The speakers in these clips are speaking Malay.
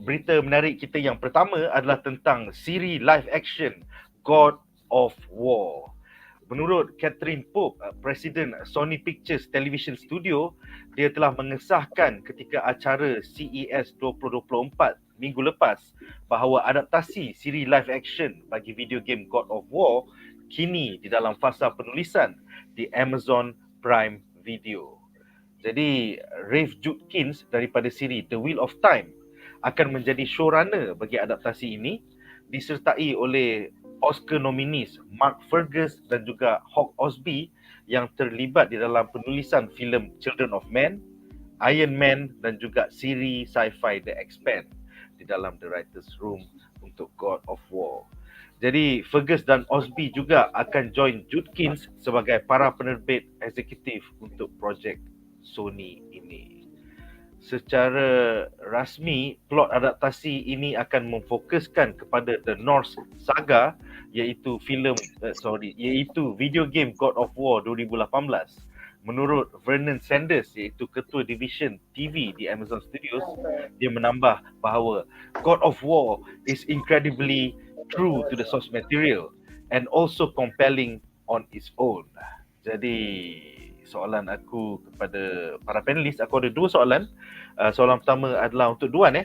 berita menarik kita yang pertama adalah tentang siri live action God of War. Menurut Catherine Pope, Presiden Sony Pictures Television Studio, dia telah mengesahkan ketika acara CES 2024 minggu lepas bahawa adaptasi siri live action bagi video game God of War kini di dalam fasa penulisan di Amazon Prime Video. Jadi, Rafe Judkins daripada siri The Wheel of Time akan menjadi showrunner bagi adaptasi ini, disertai oleh Oscar nominis Mark Fergus dan juga Hawk Osby yang terlibat di dalam penulisan filem Children of Men, Iron Man dan juga siri sci-fi The Expanse di dalam the writers room untuk God of War. Jadi Fergus dan Osby juga akan join Judkins sebagai para penerbit eksekutif untuk projek Sony ini. Secara rasmi, plot adaptasi ini akan memfokuskan kepada The Norse Saga, iaitu video game God of War 2018. Menurut Vernon Sanders, iaitu Ketua Division TV di Amazon Studios, dia menambah bahawa God of War is incredibly true to the source material and also compelling on its own. Jadi soalan aku kepada para panelis, aku ada dua soalan. Soalan pertama adalah untuk Duan.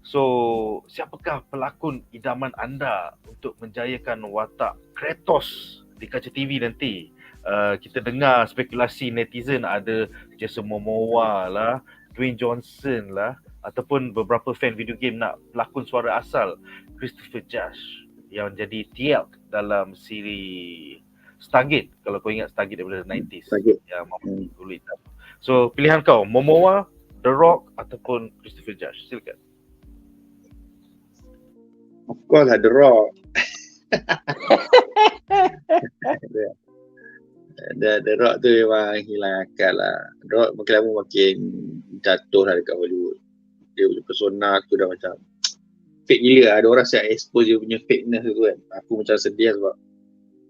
So, siapakah pelakon idaman anda untuk menjayakan watak Kratos di kaca TV nanti? Kita dengar spekulasi netizen ada Jason Momoa lah, Dwayne Johnson lah, ataupun beberapa fan video game nak pelakon suara asal Christopher Judge yang jadi Teal'c dalam siri Stargate, kalau kau ingat Stargate daripada 90s. Stargate. Ya, dulu hitam. So, pilihan kau, Momoa, The Rock ataupun Christopher Judge. Silakan. Of course lah, The Rock. The Rock tu memang hilang akal lah. The Rock makin lama makin jatuh lah dekat Hollywood. Dia punya persona tu dah macam fake gila lah. Ada orang siap expose dia punya fakeness tu kan. Aku macam sedih sebab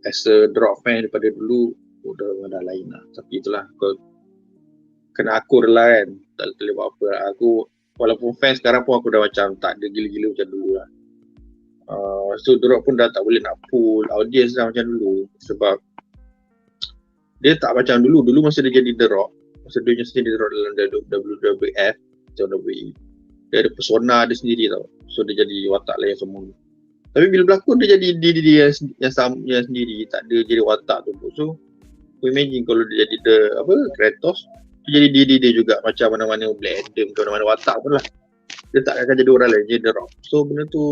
as a The Rock fan daripada dulu dah lain lah. Tapi itulah, kau kena akur lah kan. Tak boleh buat apa lah. Aku walaupun fan sekarang pun aku dah macam tak ada gila-gila macam dulu lah. So The Rock pun dah tak boleh nak pull audience lah macam dulu. Sebab dia tak macam dulu. Dulu masa dia jadi The Rock, masa dia jadi The Rock dalam WWF atau WWE, dia ada persona dia sendiri tau. So dia jadi watak lain semua. Tapi bila berlakon dia jadi diri dia yang sendiri, tak ada jadi watak tu. So aku imagine kalau dia jadi Kratos, dia jadi diri dia juga macam mana-mana Black Adam ke mana-mana watak pun lah. Dia tak akan jadi orang lain, jadi The Rock. So benda tu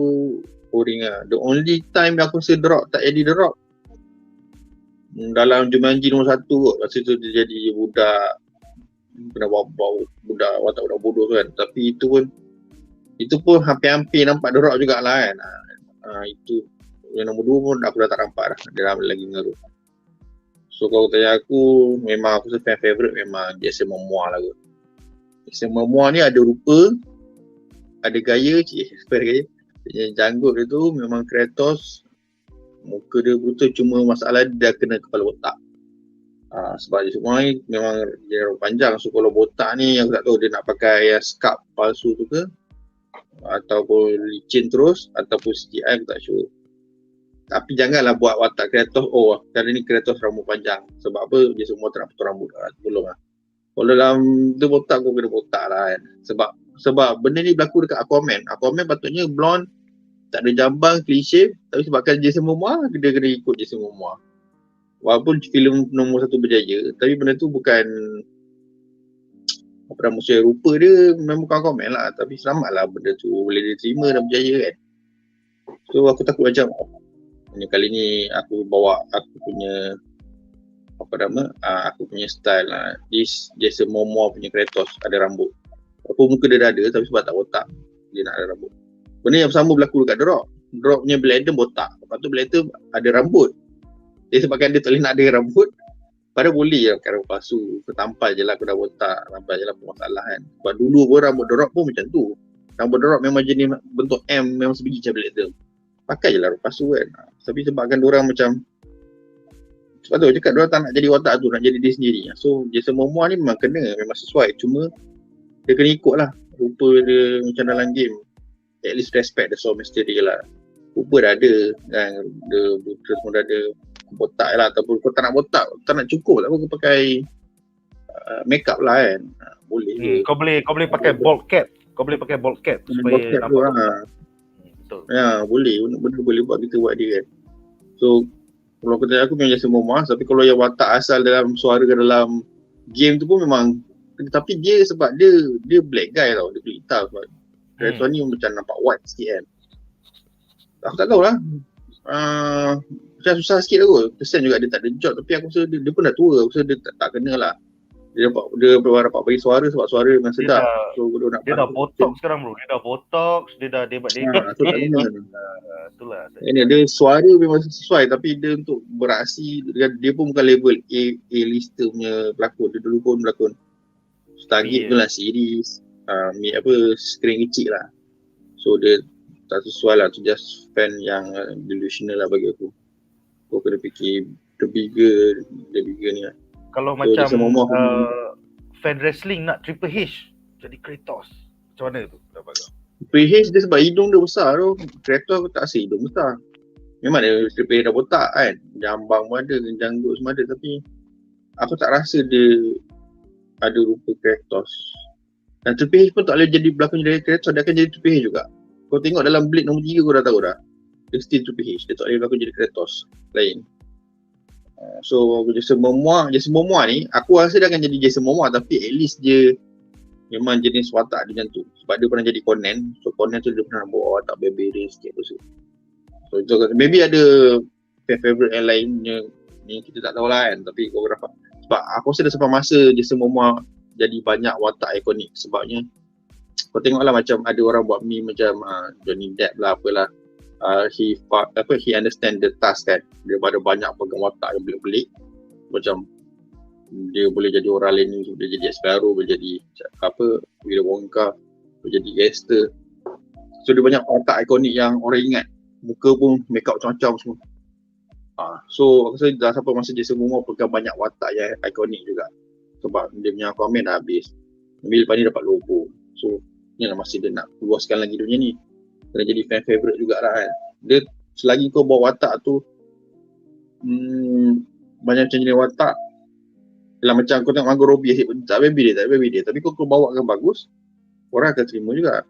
boring lah. The only time aku rasa The Rock tak jadi The Rock dalam Jumanji nombor 1 kot. Masa tu dia jadi budak, kena bau budak, watak budak bodoh tu kan. Tapi itu pun hampir-hampir nampak The Rock jugalah kan. Itu yang nombor 2 pun aku dah tak nampak dah. Dia lagi mengerut. So kalau tanya aku, memang aku fan favourite memang Jason Momoa lah kot. Jason Momoa ni ada rupa, ada gaya, gaya. Yang janggut dia tu memang Kratos. Muka dia brutal, cuma masalah dia kena kepala botak. Sebab Jason Momoa ni memang dia rambut panjang. So kalau botak ni aku tak tahu dia nak pakai scalp palsu tu ke, ataupun licin terus, ataupun CGI, aku tak sure. Tapi janganlah buat watak Kratos, kali ni Kratos rambut panjang. Sebab apa? Dia semua tak nak potong rambut lah, belum lah. Kalau dalam dia botak, aku kena botak lah kan. Sebab benda ni berlaku dekat Aquaman. Aquaman patutnya blonde, tak ada jambang, clean-shave. Tapi sebabkan Jason Momoa, dia kena ikut Jason Momoa. Walaupun filem nombor 1 berjaya, tapi benda tu bukan maksudnya rupa dia memang bukan Aquaman lah. Tapi selamatlah benda tu boleh diterima dan berjaya kan. So aku takut macam kali ni aku bawa aku punya aku punya style lah. This Jason Momoa punya Kratos ada rambut. Apa muka dia dah ada, tapi sebab tak botak dia nak ada rambut. Benda yang sama berlaku dekat The Rock. The Rock punya Black Adam botak. Lepas tu Black Adam ada rambut. Dia sebabkan dia tak boleh nak ada rambut, padahal boleh je pakai rambut palsu. Aku tampal je lah aku dah botak, tampal je lah masalah kan. Sebab dulu pun rambut The Rock pun macam tu. Rambut The Rock memang jenis bentuk M, memang sebiji macam Black Adam. Pakai je lah rambut palsu kan. Tapi sebabkan diorang macam, sebab tu cakap diorang tak nak jadi watak tu, nak jadi dia sendiri. So Jason Momoa ni memang sesuai. Cuma dia kena ikut lah rupa dia macam dalam game. at least respect the source material lah. Rupa dah ada kan, the buta semua dah ada, botak lah, ataupun kau tak nak botak, tak nak cukur tak apa, kau pakai make up lah kan, boleh je. Kau boleh pakai bald cap. Kau boleh pakai bald cap supaya nampak betul. Ya, boleh, benda boleh buat, kita buat dia kan. So kalau kau tanya aku memang jasa momah, tapi kalau yang watak asal dalam suara dalam game tu pun memang, tapi dia sebab dia black guy tau, dia kulit hitam sebab Kreator ni macam nampak white sikit kan. Aku tak tahulah. Macam susah sikit lah kot. Kesian juga dia tak ada job, tapi aku rasa dia pun dah tua, aku rasa dia tak kena lah. Dia dapat bagi suara sebab suara memang sedap. Dia dah botox sekarang bro. Dia dah botox, dia dah debat sikit. Itulah. Ini dia suara memang sesuai, tapi dia untuk beraksi, dia pun bukan level A-lister punya pelakon. Dia dulu pun pelakon Stargate tu lah, series screen kecil lah. So dia tak sesuai lah, tu just fan yang delusional lah bagi aku. Kau kena fikir the bigger ni lah. Kalau so, macam fan wrestling nak Triple H jadi Kratos, macam mana tu dapat kau? Triple H dia sebab hidung dia besar tu. Kratos aku tak rasa hidung besar. Memang dia Triple H dah botak kan, jambang pun ada, janggut semua ada, tapi aku tak rasa dia ada rupa Kratos. Dan Triple H pun tak boleh jadi belakang jadi Kratos, dia akan jadi Triple H juga. Kau tengok dalam Blade nombor 3 kau dah tahu dah, dia still Triple H, dia tak boleh belakang jadi Kratos lain. So Jason Momoa ni aku rasa dia akan jadi Jason Momoa, tapi at least dia memang jenis watak dia macam tu, sebab dia pernah jadi Conan. So Conan tu dia pernah bawa watak berbeza sikit tu. So itu maybe ada favorite yang lainnya ni, kita tak tahu lah kan, tapi kau dapat, sebab aku rasa dah sampai masa Jason Momoa jadi banyak watak ikonik. Sebabnya kau tengoklah macam ada orang buat meme macam Johnny Depp lah apalah, he understand the task kan. Dia ada banyak pegang watak yang belik-belik, macam dia boleh jadi orang lain, dia jadi Sparrow, boleh jadi Willy Wonka, boleh jadi gangster. So dia banyak watak ikonik yang orang ingat, muka pun make up macam-macam semua. So aku rasa dah sampai masa Jason Momoa pegang banyak watak yang ikonik juga, sebab dia punya Aquaman dah habis, tapi lepas ni dapat logo. So ni lah masih dia nak luaskan lagi dunia ni, kena jadi fan favourite jugalah kan. Dia selagi kau bawa watak tu banyak macam jenis watak lah, macam kau tengok Margot Robbie tak baby dia, tapi kau bawa kan bagus, orang akan terima juga.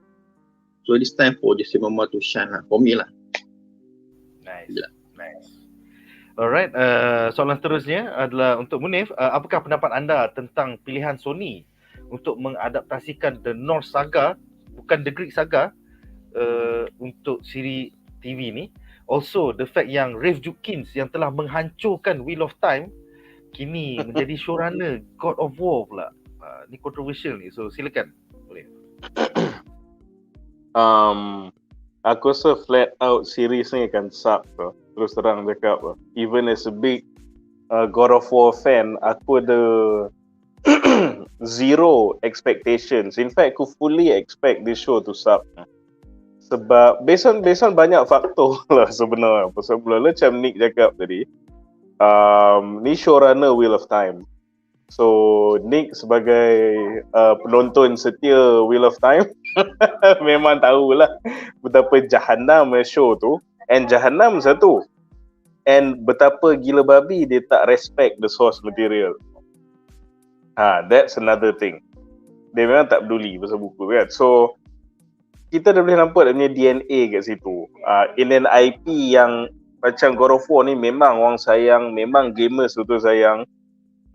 So it's time for Jason Momoa to shine lah, for me lah. Nice. Alright, soalan seterusnya adalah untuk Munif. Apakah pendapat anda tentang pilihan Sony untuk mengadaptasikan The Norse Saga, bukan The Greek Saga, untuk siri TV ni? Also, the fact yang Rafe Judkins yang telah menghancurkan Wheel of Time kini menjadi showrunner God of War pula. Ni controversial ni, so silakan. Boleh. Aku rasa flat out series ni akan suck tu. Terus terang cakap, even as a big God of War fan, aku ada zero expectations. In fact, aku fully expect this show to suck. Sebab based on banyak faktor lah sebenarnya. Pasal mula-mula macam Nick cakap tadi, ni showrunner Wheel of Time. So Nick sebagai penonton setia Wheel of Time memang tahulah betapa jahanam show tu. And jahanam satu, and betapa gila babi dia tak respect the source material. That's another thing. Dia memang tak peduli pasal buku kan. So kita dah boleh nampak dia punya DNA kat situ. In an IP yang macam God of War ni, memang orang sayang, memang gamers betul sayang.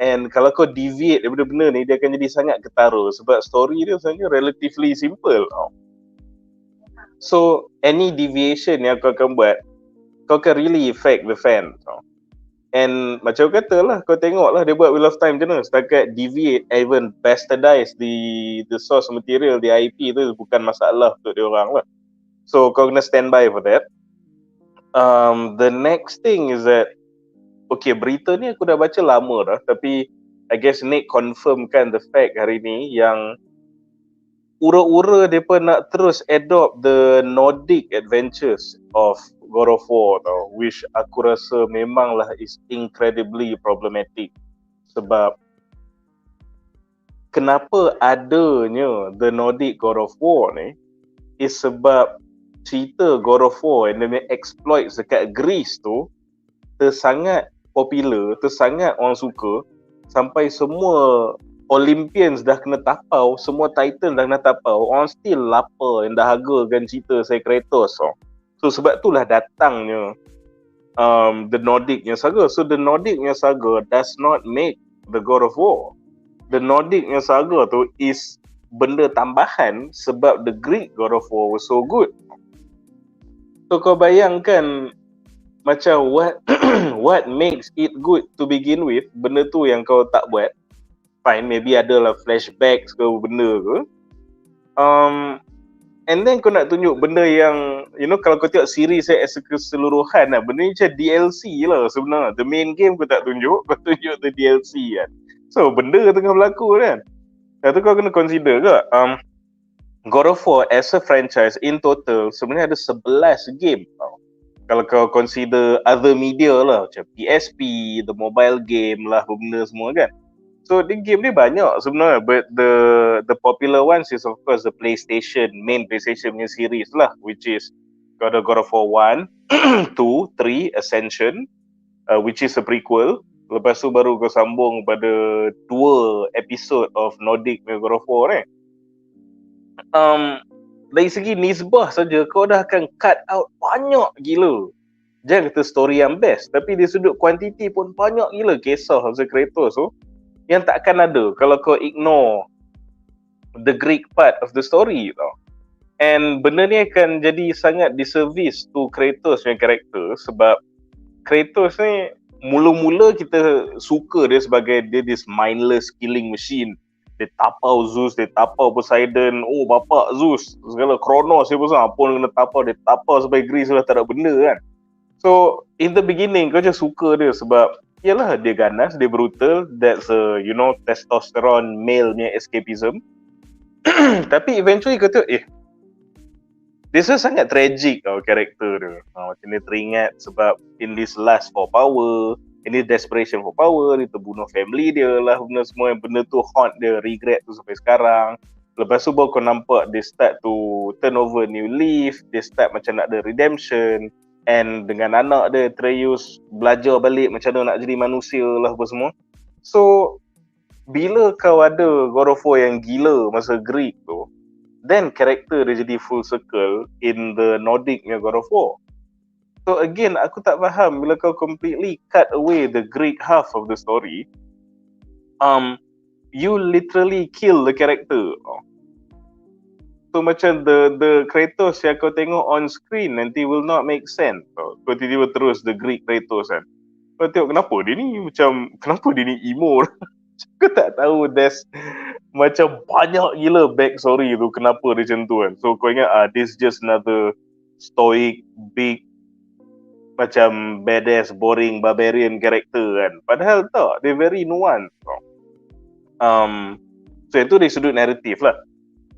And kalau kau deviate daripada benda ni, dia akan jadi sangat ketara sebab story dia sebenarnya relatively simple. So any deviation yang kau akan buat, kau akan really affect the fan. And macam kata lah, kau tengok lah dia buat Wheel of Time macam mana, setakat deviate, even bastardize the source material, the IP tu bukan masalah untuk dia orang lah. So kau kena stand by for that. The next thing is that, okay, berita ni aku dah baca lama dah, tapi I guess Nick confirmkan the fact hari ni yang ura-ura mereka nak terus adopt the Nordic adventures of God of War tau, which aku rasa memanglah is incredibly problematic. Sebab kenapa adanya the Nordic God of War ni is sebab cerita God of War and then exploits dekat Greece tu tersangat popular, tersangat orang suka sampai semua Olympians dah kena tapau, semua title dah kena tapau, orang still lapar and dahagakan cerita saya Kratos. So sebab itulah datangnya the Nordic-nya saga. So the Nordic-nya saga does not make the God of War. The Nordic-nya saga tu is benda tambahan sebab the Greek God of War was so good. So kau bayangkan macam what makes it good to begin with, benda tu yang kau tak buat. Fine, maybe adalah flashbacks ke benda ke. And then kau nak tunjuk benda yang, you know, kalau kau tengok series as keseluruhan lah, benda ni macam DLC lah sebenarnya. The main game kau tak tunjuk, kau tunjuk the DLC kan. So benda tengah berlaku kan. Lepas tu kau kena consider ke, God of War as a franchise in total sebenarnya ada 11 game tau. Kalau kau consider other media lah, macam PSP, the mobile game lah, benda semua kan. So the game ni banyak sebenarnya, but the popular ones is of course the PlayStation, main PlayStation punya series lah, which is God of War 1, 2, 3, Ascension, which is a prequel. Lepas tu baru kau sambung pada 2 episode of Nordic God of War ni. Dari segi nisbah saja kau dah akan cut out banyak gila. Jangan kata story yang best, tapi di sudut kuantiti pun banyak gila kisah pasal Kratos tu yang takkan ada kalau kau ignore the Greek part of the story tau. And benda ni akan jadi sangat disservice to Kratos punya karakter sebab Kratos ni mula-mula kita suka dia sebagai dia this mindless killing machine. Dia tapau Zeus, dia tapau Poseidon, oh bapak Zeus, segala Kronos dia pun apa kena tapau, dia tapau sampai Greece lah tak ada benda kan. So in the beginning kau je suka dia sebab yalah dia ganas, dia brutal, that's a, you know, testosterone male punya escapism. Tapi eventually kau tengok dia sangat tragic tau karakter dia. Macam dia teringat sebab in this lust for power, in this desperation for power, dia terbunuh family dia lah, benda semua yang benda tu haunt dia, regret tu sampai sekarang. Lepas tu baru kau nampak dia start to turn over new leaf, dia start macam nak ada redemption, and dengan anak dia Atreus belajar balik macam mana nak jadi manusia lah apa semua. So bila kau ada God of War yang gila masa Greek tu, then karakter dia jadi full circle in the Nordic punya God of War. So again, aku tak faham bila kau completely cut away the Greek half of the story, you literally kill the character. So macam the Kratos yang kau tengok on screen nanti will not make sense. Kau tiba-tiba terus the Greek Kratos kan. Kau tengok kenapa dia ni emo. Kau tak tahu there's macam banyak gila backstory tu kenapa dia macam tu kan. So kau ingat this just another stoic, big, macam badass, boring, barbarian character kan. Padahal tak, dia very nuanced. So itu dari sudut naratif lah.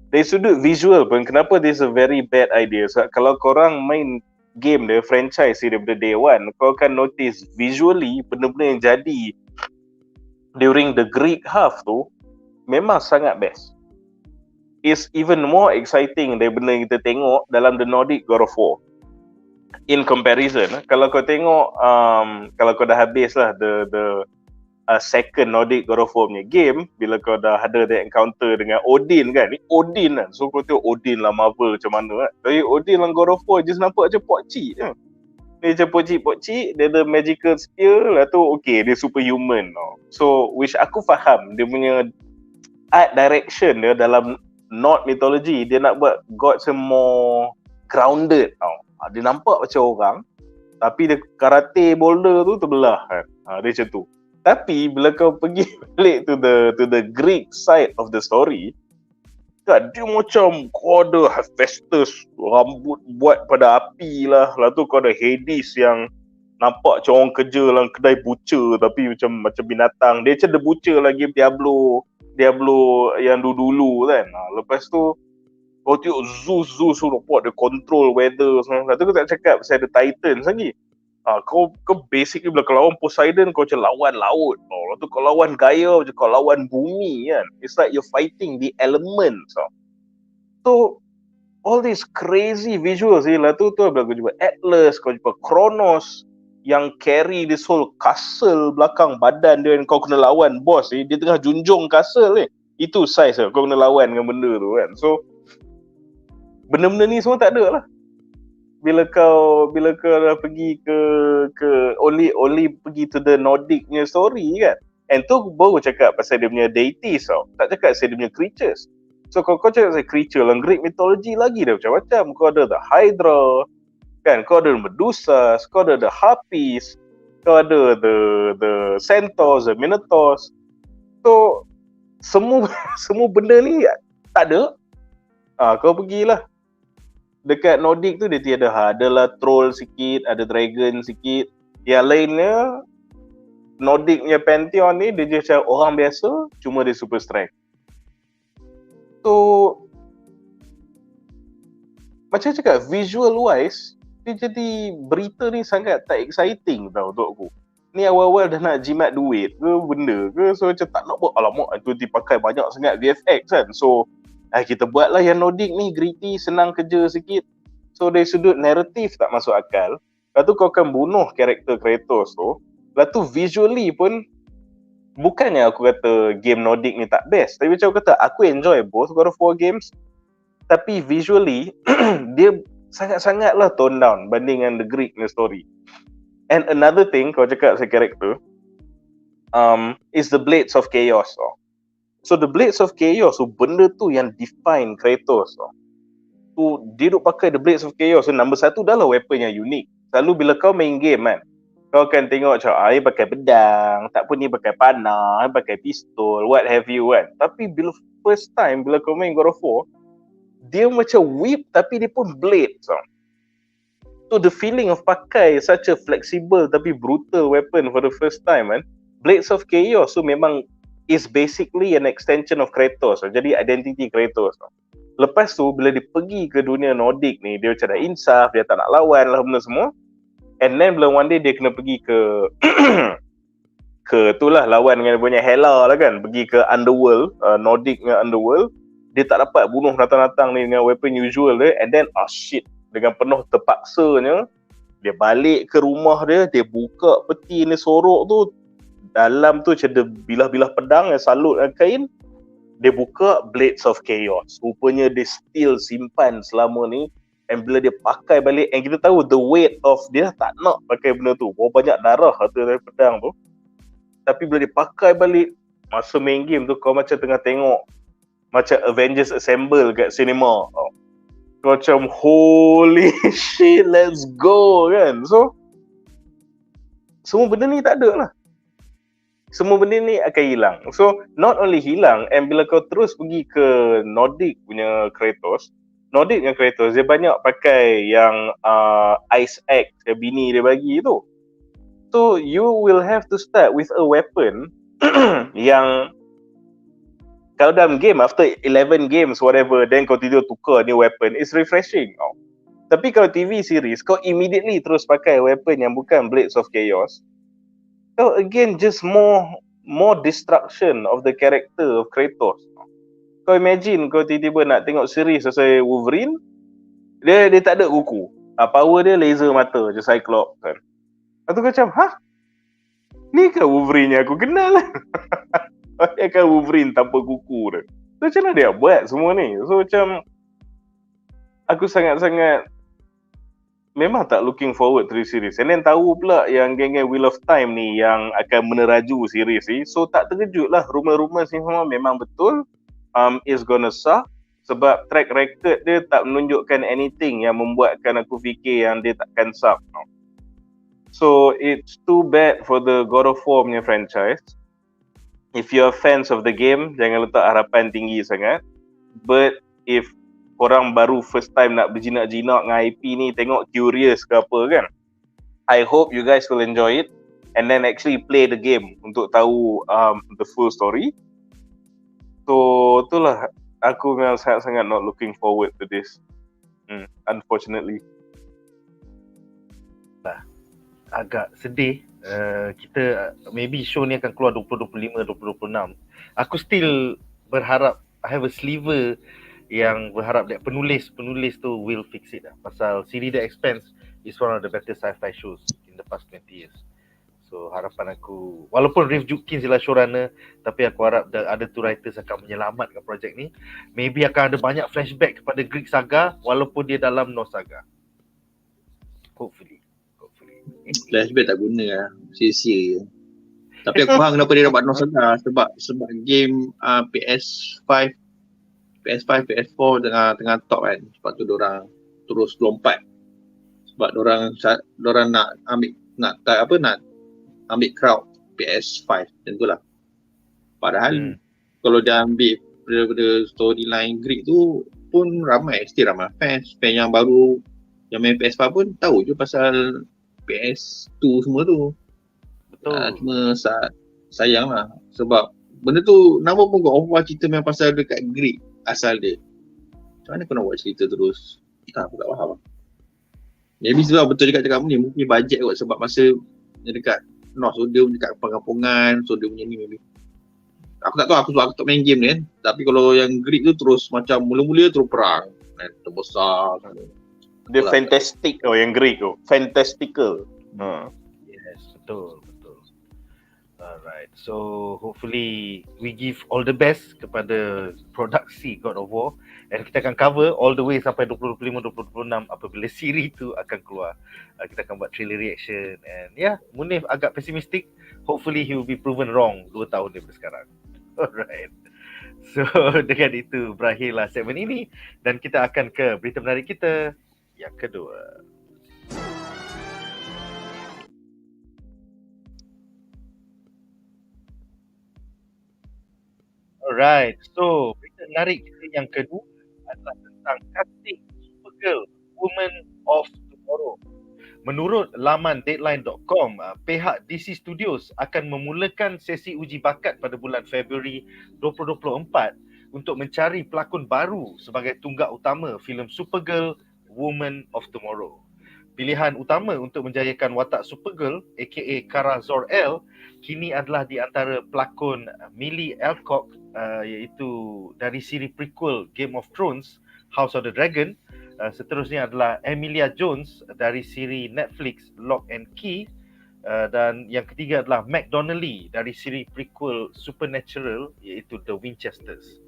Dari sudut visual pun, kenapa this is a very bad idea. So kalau korang main game dia, franchise dia daripada day one, kau akan notice visually benda-benda yang jadi during the Greek half tu memang sangat best. It's even more exciting dari benda yang kita tengok dalam the Nordic God of War. In comparison, kalau kau tengok kalau kau dah habis lah the second Nordic God of War punya game, bila kau dah ada the encounter dengan Odin kan, ni Odin kan, so kau tengok Odin lah Marvel macam mana kan. Tapi Odin lah God of War just nampak macam pokcik je. Dia macam pokcik, dia ada magical spear lah tu, okay, dia superhuman tau. So which aku faham dia punya art direction dia dalam Nord mythology, dia nak buat gods more grounded tau. Dia nampak macam orang, tapi dia karate boulder tu terbelah kan. Dia macam tu. Tapi bila kau pergi balik to the Greek side of the story, kan, dia macam kau ada Hephaestus rambut buat pada api lah. Lepas tu kau ada Hades yang nampak macam orang kerja dalam kedai butcher tapi macam binatang. Dia macam the butcher lagi Diablo yang dulu kan. Lepas tu kau tengok Zeus nampak dia control weather semua. Lepas tu kau tak cakap pasal ada Titans lagi. Kau basically bila kau lawan Poseidon kau macam lawan laut. Lepas tu kau lawan Gaia macam kau lawan bumi kan. It's like you're fighting the elements. So all these crazy visuals lah tu aku jumpa Atlas, kau jumpa Kronos yang carry this whole castle belakang badan dia, kau kena lawan boss dia tengah junjung castle itu size kau kena lawan dengan benda tu kan. So benda-benda ni semua tak ada lah bila kau dah pergi ke only pergi to the Nordic punya story kan. And tu baru cakap pasal dia punya deities tau, tak cakap pasal dia punya creatures. So kau cakap pasal creature dalam Greek mythology lagi dah macam-macam. Kau ada the Hydra kan, kau ada Medusa, kau ada the Harpies, kau ada the Centaurs, the Minotaurs. So semua benda ni tak ada. Kau pergilah dekat Nordic tu dia tiada adalah troll sikit, ada dragon sikit. Yang lainnya Nordic punya pantheon ni dia je macam orang biasa, cuma dia super strength. So macam cakap visual wise dia jadi berita ni sangat tak exciting tau untuk aku. Ni awal-awal dah nak jimat duit ke benda ke, so macam tak nak buat alamak tu dipakai banyak sangat VFX kan. So kita buatlah yang Nordic ni gritty, senang kerja sikit. So dari sudut naratif tak masuk akal. Lepas tu kau akan bunuh karakter Kratos tu. Lepas tu visually pun bukannya aku kata game Nordic ni tak best, tapi macam aku kata aku enjoy both God of War games. Tapi visually dia sangat-sangatlah tone down banding dengan the Greek punya story. And another thing kau cakap pasal karakter is the Blades of Chaos. So the Blades of Chaos tu benda tu yang define Kratos. Tu dia duk pakai the Blades of Chaos. So number satu dah lah weapon yang unik. Selalu bila kau main game kan, kau akan tengok macam dia pakai pedang, tak pun ni pakai panah, pakai pistol, what have you kan. Tapi bila first time bila kau main God of War, dia macam whip tapi dia pun blade. So the feeling of pakai such a flexible tapi brutal weapon for the first time kan, Blades of Chaos tu memang is basically an extension of Kratos. Jadi identity Kratos. Lepas tu bila dia pergi ke dunia Nordic ni, dia macam dah insaf, dia tak nak lawan lah benda semua. And then bila one day dia kena pergi ke tu lah lawan dengan dia punya Hela lah kan, pergi ke underworld, Nordic dengan underworld. Dia tak dapat bunuh natang-natang ni dengan weapon usual dia. And then shit, dengan penuh terpaksanya dia balik ke rumah dia, dia buka peti ni sorok tu, dalam tu macam ada bilah-bilah pedang yang salut dengan kain. Dia buka Blades of Chaos. Rupanya dia still simpan selama ni. And bila dia pakai balik, and kita tahu the weight of dia tak nak pakai benda tu. Berapa banyak darah kata dari pedang tu. Tapi bila dia pakai balik, masa main game tu kau macam tengah tengok macam Avengers Assemble kat cinema. Kau macam holy shit, let's go kan. So semua benda ni tak ada lah. Semua benda ni akan hilang. So not only hilang, and bila kau terus pergi ke Nordic punya Kratos, Nordic punya Kratos dia banyak pakai yang Ice Axe yang bini dia bagi tu. So you will have to start with a weapon yang kalau dalam game after 11 games whatever, then kau tidur tukar ni weapon, it's refreshing. Tapi kalau TV series kau immediately terus pakai weapon yang bukan Blades of Chaos, so again just more destruction of the character of Kratos. Kau imagine kau tiba-tiba nak tengok series pasal Wolverine, dia tak ada kuku. Power dia laser mata je, Cyclops kan. Lepas tu kau macam, ni kan Wolverine yang aku kenal lah. Dia kan Wolverine tanpa kuku dia. So macam mana dia buat semua ni? So macam aku sangat-sangat memang tak looking forward to this series. And then tahu pula yang geng-geng Wheel of Time ni yang akan meneraju series ni. So tak terkejut lah, rumor-rumor ni semua memang betul. It's gonna suck. Sebab track record dia tak menunjukkan anything yang membuatkan aku fikir yang dia takkan suck. So it's too bad for the God of War punya franchise. If you're fans of the game, jangan letak harapan tinggi sangat. But if korang baru first time nak berjinak-jinak dengan IP ni, tengok curious ke apa kan, I hope you guys will enjoy it and then actually play the game untuk tahu the full story. So itulah, aku memang sangat-sangat not looking forward to this, unfortunately. Agak sedih. Kita maybe show ni akan keluar 2025, 2026. Aku still berharap I have a sliver yang berharap that penulis tu will fix it lah. Pasal Siri The Expanse is one of the better sci-fi shows in the past 20 years. So harapan aku, walaupun Reeve Judkins ialah showrunner, tapi aku harap ada two writers akan menyelamatkan projek ni. Maybe akan ada banyak flashback kepada Greek Saga walaupun dia dalam Norse Saga. Hopefully. Flashback tak guna lah, sia-sia je. Tapi aku faham kenapa dia dapat Norse Saga, sebab game PS5, PS4 tengah top kan. Sebab tu diorang terus lompat. Sebab diorang nak ambil crowd PS5 macam tu lah. Padahal kalau dia ambil daripada storyline Greek tu pun still ramai fans yang baru yang main PS5 pun tahu je pasal PS2 semua tu. Betul. Cuma sayang lah sebab benda tu nama pun God of War cerita memang pasal dekat Greek asal dia. Macam mana kau nak buat cerita terus? Aku tak faham lah. Maybe sebab betul juga cakap ni, mungkin bajet kot sebab masa dia dekat North, so dia dekat kampungan, so dia punya ni maybe. Aku tak tahu, aku tak main game ni kan. Tapi kalau yang Greek tu terus macam mula-mula terus perang kan, terbesar. Dia fantastic yang Greek tu. Fantastical. Yes, betul. Alright, so hopefully we give all the best kepada produksi God of War, dan kita akan cover all the way sampai 2025-2026 apabila siri tu akan keluar. Kita akan buat trailer reaction, and Munif agak pesimistik. Hopefully he will be proven wrong 2 tahun daripada sekarang. Alright, so dengan itu berakhirlah segmen ini, dan kita akan ke berita menarik kita yang kedua. Alright, so berita menarik kita yang kedua adalah tentang casting Supergirl, Woman of Tomorrow. Menurut laman Deadline.com, pihak DC Studios akan memulakan sesi uji bakat pada bulan Februari 2024 untuk mencari pelakon baru sebagai tunggak utama filem Supergirl, Woman of Tomorrow. Pilihan utama untuk menjayakan watak Supergirl aka Kara Zor-El kini adalah di antara pelakon Millie Alcock iaitu dari siri prequel Game of Thrones House of the Dragon. Seterusnya adalah Emilia Jones dari siri Netflix Lock and Key, dan yang ketiga adalah Mac Donnelly dari siri prequel Supernatural iaitu The Winchesters.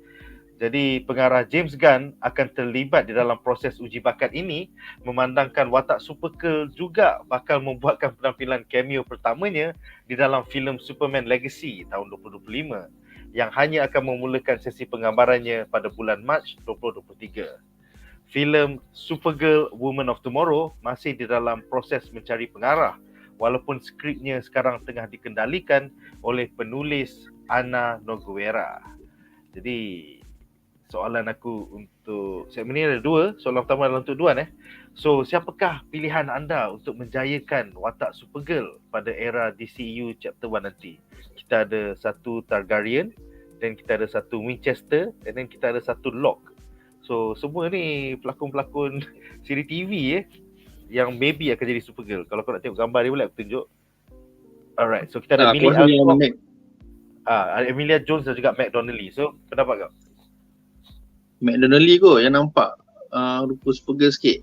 Jadi pengarah James Gunn akan terlibat di dalam proses uji bakat ini, memandangkan watak Supergirl juga bakal membuatkan penampilan cameo pertamanya di dalam filem Superman Legacy tahun 2025 yang hanya akan memulakan sesi penggambarannya pada bulan Mac 2023. Filem Supergirl, Woman of Tomorrow masih di dalam proses mencari pengarah, walaupun skripnya sekarang tengah dikendalikan oleh penulis Ana Noguera. Jadi soalan aku untuk segmen ini ada 2. Soalan pertama adalah untuk Duan. So, siapakah pilihan anda untuk menjayakan watak Supergirl pada era DCU Chapter 1 nanti? Kita ada satu Targaryen, dan kita ada satu Winchester, dan then kita ada satu Locke. So, semua ni pelakon-pelakon siri TV yang maybe akan jadi Supergirl. Kalau kau nak tengok gambar dia boleh aku tunjuk. Alright, so kita ada Millie Alcock, Emilia Jones dan juga Mac Donnelly. So, pendapat kau? Mac Donnelly kot yang nampak rupa Supergirl sikit.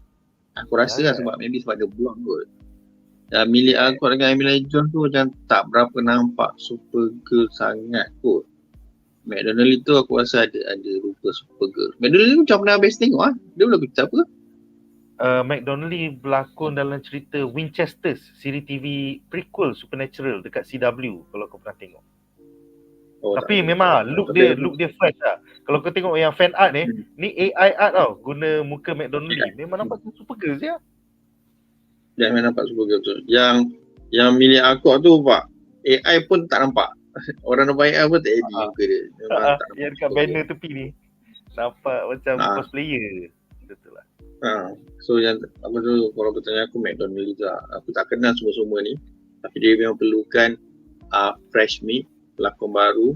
Aku rasa lah sebab maybe sebab dia blonde kot. Dan Millie Alcock dengan Emilia Jones tu macam tak berapa nampak Supergirl sangat kot. Mac Donnelly tu aku rasa ada rupa Supergirl. Mac Donnelly macam pernah best tengok dia berlakon cerita apa? Mac Donnelly berlakon dalam cerita Winchesters, siri TV prequel Supernatural dekat CW kalau kau pernah tengok. Tapi memang look dia fresh lah. Kalau kau tengok yang fan art ni AI art tau, guna muka Mac Donnelly. Memang nampak Supergirl je. Dia memang nampak Supergirl tu. Yang Millie Alcock tu pak, AI pun tak nampak. Orang nampak AI pun tak edit muka dia. Memang tak nampak. Yang dekat banner tepi ni nampak macam cosplayer. Betul lah. So yang apa tu, kalau bertanya aku Mac Donnelly tu lah. Aku tak kenal semua-semua ni. Tapi dia memang perlukan fresh meat, pelakon baru,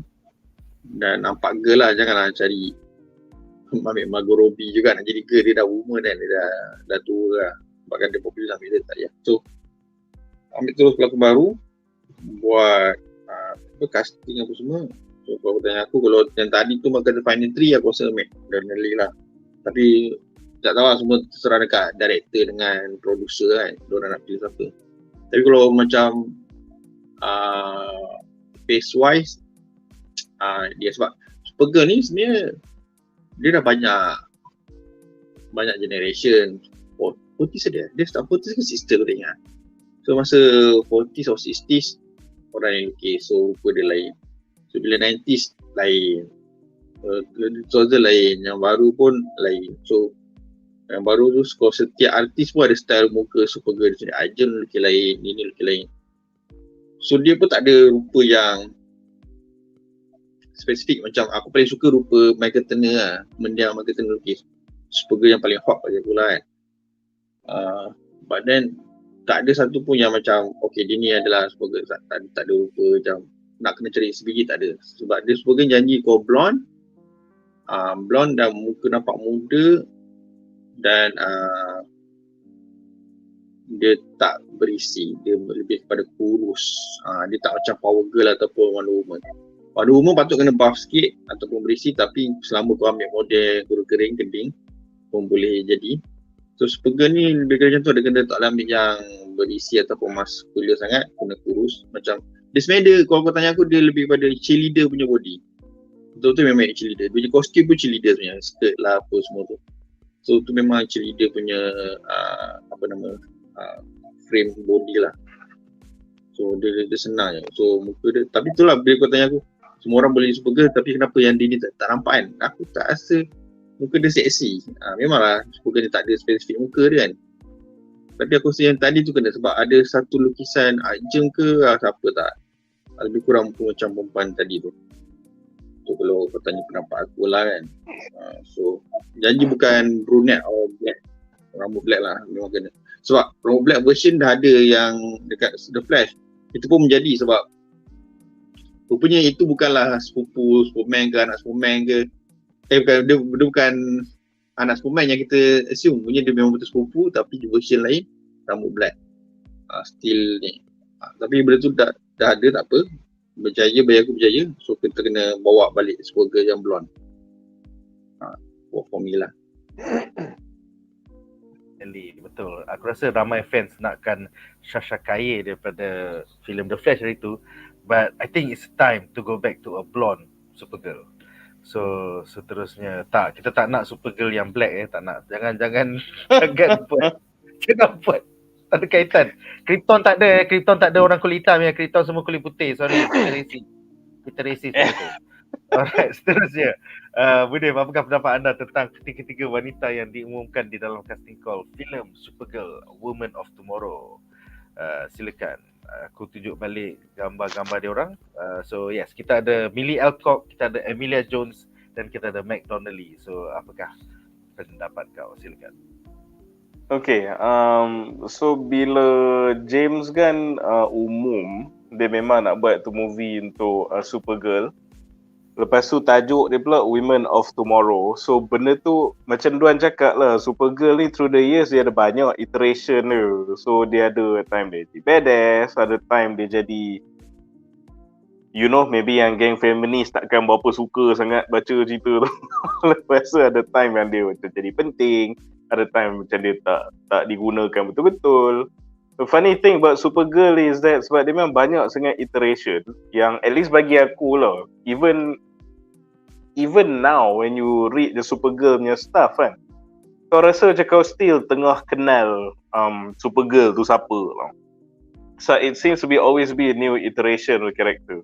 dan nampak girl lah. Janganlah cari ambil Margot Robbie juga nak jadi girl. Dia dah woman kan, dia dah tua lah. Sebab kan dia popular, ambil dia tak payah. So ambil terus pelakon baru, buat casting apa semua. So kalau bertanya aku, kalau yang tadi tu makan The Final 3, aku rasa Mac Donnelly lah. Tapi tak tahu lah, semua terserah dekat director dengan producer kan, diorang nak pilih siapa. Tapi kalau macam face wise, dia sebab Supergirl ni sebenarnya dia dah banyak generation. 40s dia start 40s ke sister tu ingat. So masa 40s or 60s orang yang lukis, so rupa dia lain. So bila 90s lain, 2000 lain, yang baru pun lain. So yang baru tu kalau setiap artis pun ada style muka Supergirl dia sendiri. Arjun lukis lain, ini lukis lain. So dia pun tak ada rupa yang spesifik. Macam aku paling suka rupa Michael Turner lah, mendiang Michael Turner lukis. Supergirl yang paling hot bagi aku lah kan. But then tak ada satu pun yang macam okay dia ni adalah Supergirl, tak ada rupa macam nak kena cari sebiji, tak ada. Sebab dia Supergirl janji kau blonde dan muka nampak muda dan dia tak berisi, dia lebih kepada kurus. Dia tak macam Power Girl ataupun Wonder Woman. Wonder Woman patut kena buff sikit ataupun berisi, tapi selama kau ambil model kurus kering, keding pun boleh jadi. So Supergirl ni lebih macam tu, dia kena tak ambil yang berisi ataupun muscular sangat, kena kurus. Macam dia sebenarnya kalau kau tanya aku, dia lebih pada cheerleader punya body. Betul-betul memang cheerleader. Dia punya kostum pun cheerleader sebenarnya, skirt lah apa semua tu. So tu memang cheerleader punya frame body lah. So dia senang je. So muka dia, tapi itulah bila kau tanya aku, semua orang boleh Supergirl, tapi kenapa yang dia ni tak nampak kan? Aku tak rasa muka dia seksi. Memanglah Supergirl dia tak ada spesifik muka dia kan. Tapi aku rasa yang tadi tu kena sebab ada satu lukisan Arjun ke siapa tak, lebih kurang muka macam perempuan tadi tu. So kalau kau tanya pendapat aku lah kan. So janji bukan brunette or black, rambut black lah memang kena. Sebab rambut black version dah ada yang dekat The Flash. Itu pun menjadi sebab rupanya itu bukanlah sepupu Superman ke anak Superman ke. Dia bukan anak Superman yang kita assume. Punya dia memang betul sepupu, tapi di version lain rambut black. Still ni. Tapi benda tu dah ada, tak apa. Berjaya, bagi aku berjaya. So kita kena bawa balik Supergirl yang blonde. Buat formula. Betul. Aku rasa ramai fans nakkan Sasha Calle daripada filem The Flash hari tu. But I think it's time to go back to a blonde Supergirl. So seterusnya kita tak nak Supergirl yang black tak nak. Jangan buat. Jangan buat. Tak ada kaitan. Krypton tak ada orang kulit hitam ya. Krypton semua kulit putih. Sorry, kita racist. Alright, seterusnya. Budem, apakah pendapat anda tentang ketiga-tiga wanita yang diumumkan di dalam casting call filem Supergirl Woman of Tomorrow? Silakan. Aku tunjuk balik gambar-gambar dia orang. So yes, kita ada Millie Alcock, kita ada Emilia Jones dan kita ada Meg Donnelly. So apakah pendapat kau? Silakan. Okay, so bila James Gunn umum dia memang nak buat tu movie untuk Supergirl. Lepas tu tajuk dia pula Women of Tomorrow. So benda tu macam Duan cakap lah, Supergirl ni through the years dia ada banyak iteration dia. So dia ada time dia jadi badass, ada time dia jadi maybe yang geng feminis takkan berapa suka sangat baca cerita tu. Lepas tu ada time yang dia macam jadi penting, ada time macam dia tak digunakan betul-betul. The funny thing about Supergirl is that sebab dia memang banyak sangat iteration yang at least bagi aku lah, even now when you read the Supergirl punya stuff kan, kau rasa macam kau still tengah kenal Supergirl tu siapa lah. So it seems to be always be a new iteration of the character.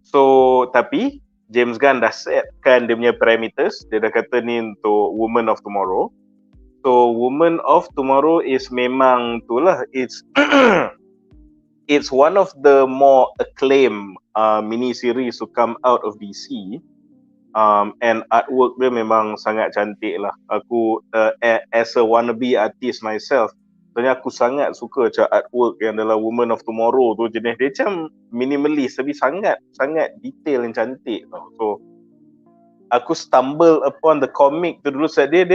So tapi James Gunn dah setkan dia punya parameters. Dia dah kata ni untuk Woman of Tomorrow. So Woman of Tomorrow is memang tu lah, it's it's one of the more acclaimed mini series to come out of DC, and artwork dia memang sangat cantik lah. Aku as a wannabe artist myself, sebenarnya aku sangat suka macam artwork yang dalam Woman of Tomorrow tu. Jenis dia macam minimalist tapi sangat detail dan cantik tau. So aku stumble upon the comic tu dulu sebab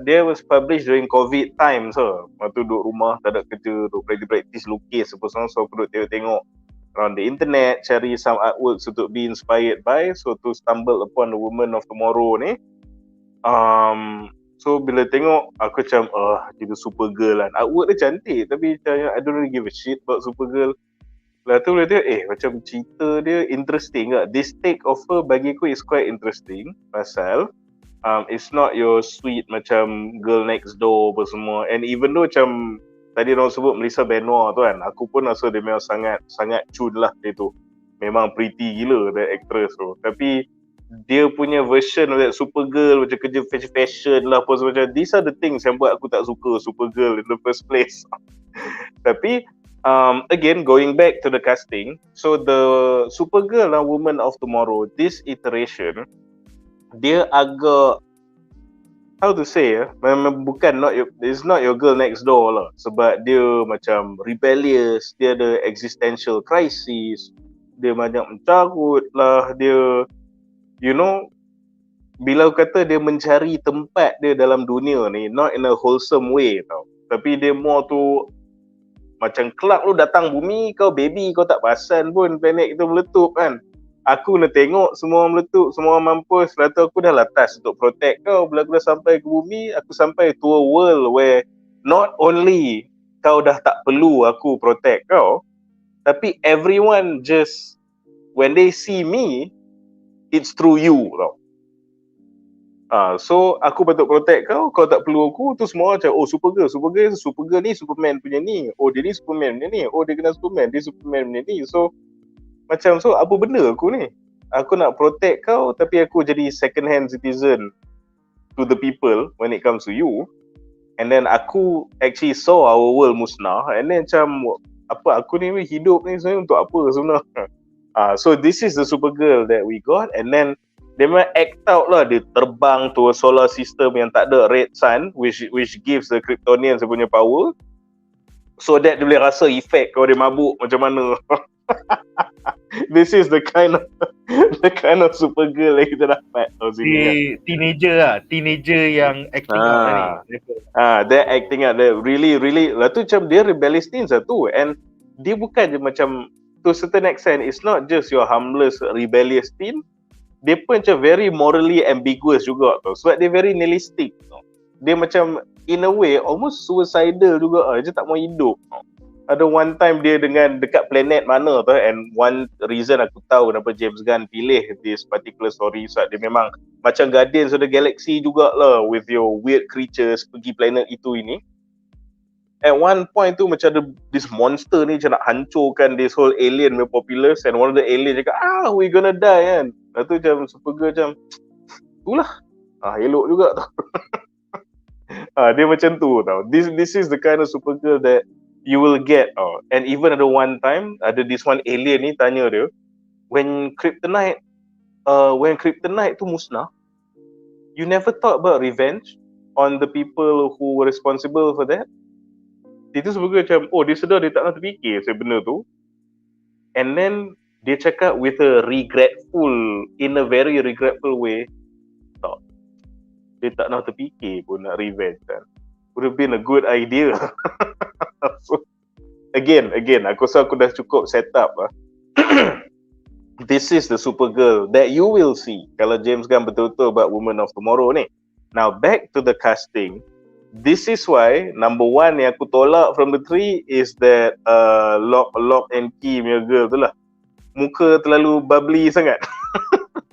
dia was published during COVID time. So waktu duduk rumah tak ada kerja, duduk practice lukis apa semua, so aku duduk tengok around the internet, cari some artworks untuk be inspired by, so to stumble upon the Woman of Tomorrow ni. So bila tengok aku macam dia Supergirl kan. Artwork dia cantik tapi macam I don't really give a shit about Supergirl. Lepas tu bila tengok macam cerita dia interesting tak. This take of her bagi aku is quite interesting pasal it's not your sweet macam girl next door apa semua. And even though macam tadi orang sebut Melissa Benoist tu kan, aku pun rasa dia memang sangat cun lah dia tu. Memang pretty gila that actress tu. Tapi dia punya version of that Supergirl macam kerja fashion lah apa semua macam, these are the things yang buat aku tak suka Supergirl in the first place. Tapi again going back to the casting, so the Supergirl lah Woman of Tomorrow, this iteration dia agak how to say memang bukan it's not your girl next door lah, sebab dia macam rebellious, dia ada existential crisis, dia banyak mencarut lah, dia you know, bila aku kata dia mencari tempat dia dalam dunia ni, not in a wholesome way tau. Tapi dia more tu macam kelak lu datang bumi, kau baby, kau tak perasan pun planet kita meletup kan. Aku nak tengok semua orang meletup, semua orang mampus. Lepas tu aku dah latas untuk protect kau. Bila aku dah sampai ke bumi, aku sampai to a world where not only kau dah tak perlu aku protect kau, tapi everyone just, when they see me, it's through you tau. So aku patut protect kau, kau tak perlu aku. Tu semua macam Supergirl ni Superman punya ni. Dia ni Superman punya ni. Dia kena Superman, dia Superman punya ni. So macam apa benda aku ni? Aku nak protect kau tapi aku jadi second hand citizen to the people when it comes to you. And then aku actually saw our world musnah. And then macam aku ni hidup ni sebenarnya untuk apa sebenarnya? So this is the Supergirl that we got. And then dia memang act out lah. Dia terbang to a solar system yang tak ada red sun, which gives the Kryptonians punya power, so that dia boleh rasa effect kalau dia mabuk macam mana. This is the kind of Supergirl yang kita dapat. Teenager yang acting out ni. They're acting out. They're really lah tu macam dia rebellious teen satu. And dia bukan je macam, to a certain extent, it's not just your harmless rebellious teen. Dia pun macam very morally ambiguous juga tau. Sebab dia very nihilistic tau. Dia macam in a way almost suicidal juga. Dia tak mau hidup tau. Ada one time dia dengan dekat planet mana tu, and one reason aku tahu kenapa James Gunn pilih this particular story, sebab dia memang macam Guardians of the Galaxy jugalah, with your weird creatures pergi planet itu ini. At one point tu macam ada this monster ni macam nak hancurkan this whole alien punya populace, and one of the alien cakap we gonna die kan. Lepas tu macam Supergirl macam itulah elok juga tau. Dia macam tu tau. This is the kind of Supergirl that you will get. And even ada one time ada this one alien ni tanya dia, when Kryptonite tu musnah, you never thought about revenge on the people who were responsible for that? Itu sebagai macam dia sedar, dia tak nak terfikir saya benda tu. And then dia cakap with a in a very regretful way, dia tak nak terfikir pun nak revenge kan. Would have been a good idea. So again aku rasa aku dah cukup set up lah. This is the Supergirl that you will see kalau James Gunn betul-betul buat Woman of Tomorrow ni. Now back to the casting. This is why number one yang aku tolak from the three is that Lock and Key punya girl tu lah. Muka terlalu bubbly sangat.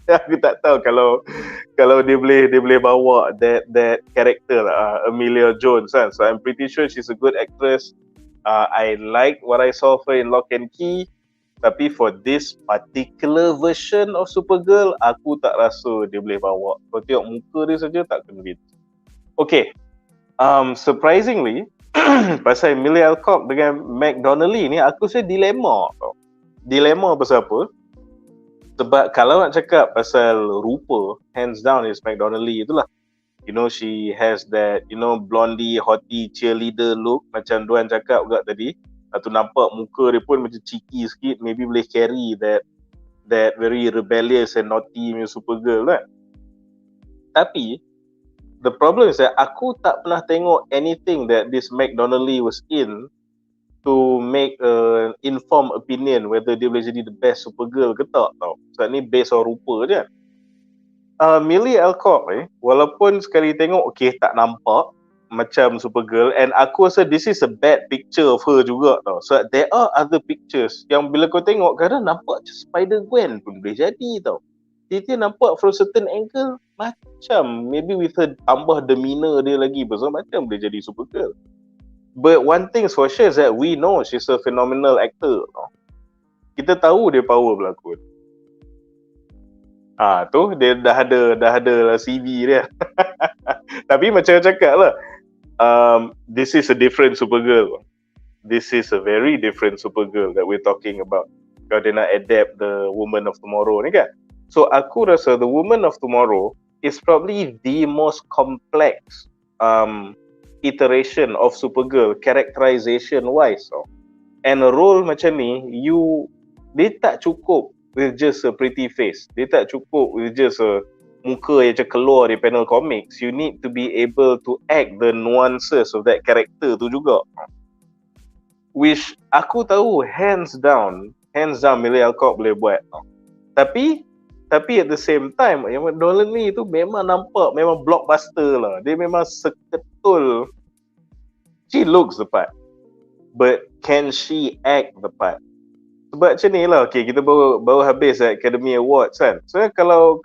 Aku tak tahu kalau dia boleh bawa that character lah, Emilia Jones kan. So I'm pretty sure she's a good actress. I like what I saw of her in Lock and Key. Tapi for this particular version of Supergirl, aku tak rasa dia boleh bawa. Kalau tengok muka dia saja tak convince. Okay. Surprisingly, pasal Emilia Alcock dengan Meg Donnelly ni, aku rasa dilema tau. Dilema pasal apa? Sebab kalau nak cakap pasal rupa, hands down is Meg Donnelly itulah. You know, she has that, blondie, hottie, cheerleader look. Macam Duan cakap juga tadi. Atau nampak muka dia pun macam cheeky sikit. Maybe boleh carry that very rebellious and naughty Supergirl kan. Tapi, the problem is that aku tak pernah tengok anything that this Meg Donnelly was in to make an informed opinion whether dia boleh jadi the best Supergirl ke tak tau. Sebab ni based on rupa je. Millie Alcock walaupun sekali tengok okay tak nampak macam Supergirl, and aku rasa this is a bad picture of her juga tau. So there are other pictures yang bila kau tengok kadang nampak macam Spider-Gwen pun boleh jadi tau. Dia nampak from certain angle macam maybe with her tambah demeanor dia lagi besar macam boleh jadi Supergirl. But one thing for sure is that we know she's a phenomenal actor tau. Kita tahu dia power berlakon. Tu dia dah ada lah CV dia. Tapi macam cakap lah, this is a different Supergirl. This is a very different Supergirl that we're talking about. Kalau dia nak adapt the Woman of Tomorrow ni kan. So aku rasa the Woman of Tomorrow is probably the most complex iteration of Supergirl characterization wise. And a role macam ni, dia tak cukup with just a pretty face. Dia tak cukup with just a muka yang macam keluar dari panel comics. You need to be able to act the nuances of that character tu juga. Which aku tahu hands down Millie Alcock boleh buat. Tapi at the same time, Nolan ni tu memang nampak memang blockbuster lah. Dia memang seketul. She looks the part. But can she act the part? Sebab macam ni lah, okay, kita baru habis Academy Awards kan. So kalau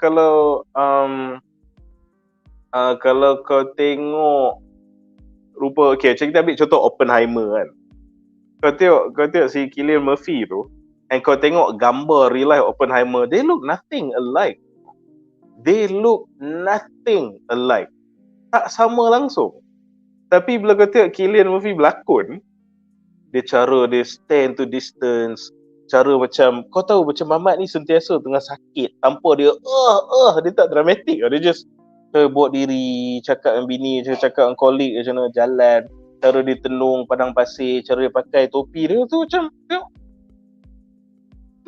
kau tengok rupa, okay, macam kita ambil contoh Oppenheimer kan. Kau tengok si Cillian Murphy tu, and kau tengok gambar real life Oppenheimer, they look nothing alike. Tak sama langsung. Tapi bila kau tengok Cillian Murphy berlakon, dia cara dia stand to distance, cara macam kau tahu macam Mamat ni sentiasa tengah sakit tanpa dia dia tak dramatik. Dia just bawa diri, cakap dengan bini, cakap dengan kolik macam mana jalan, cara dia tenung padang pasir, cara dia pakai topi dia tu macam tengok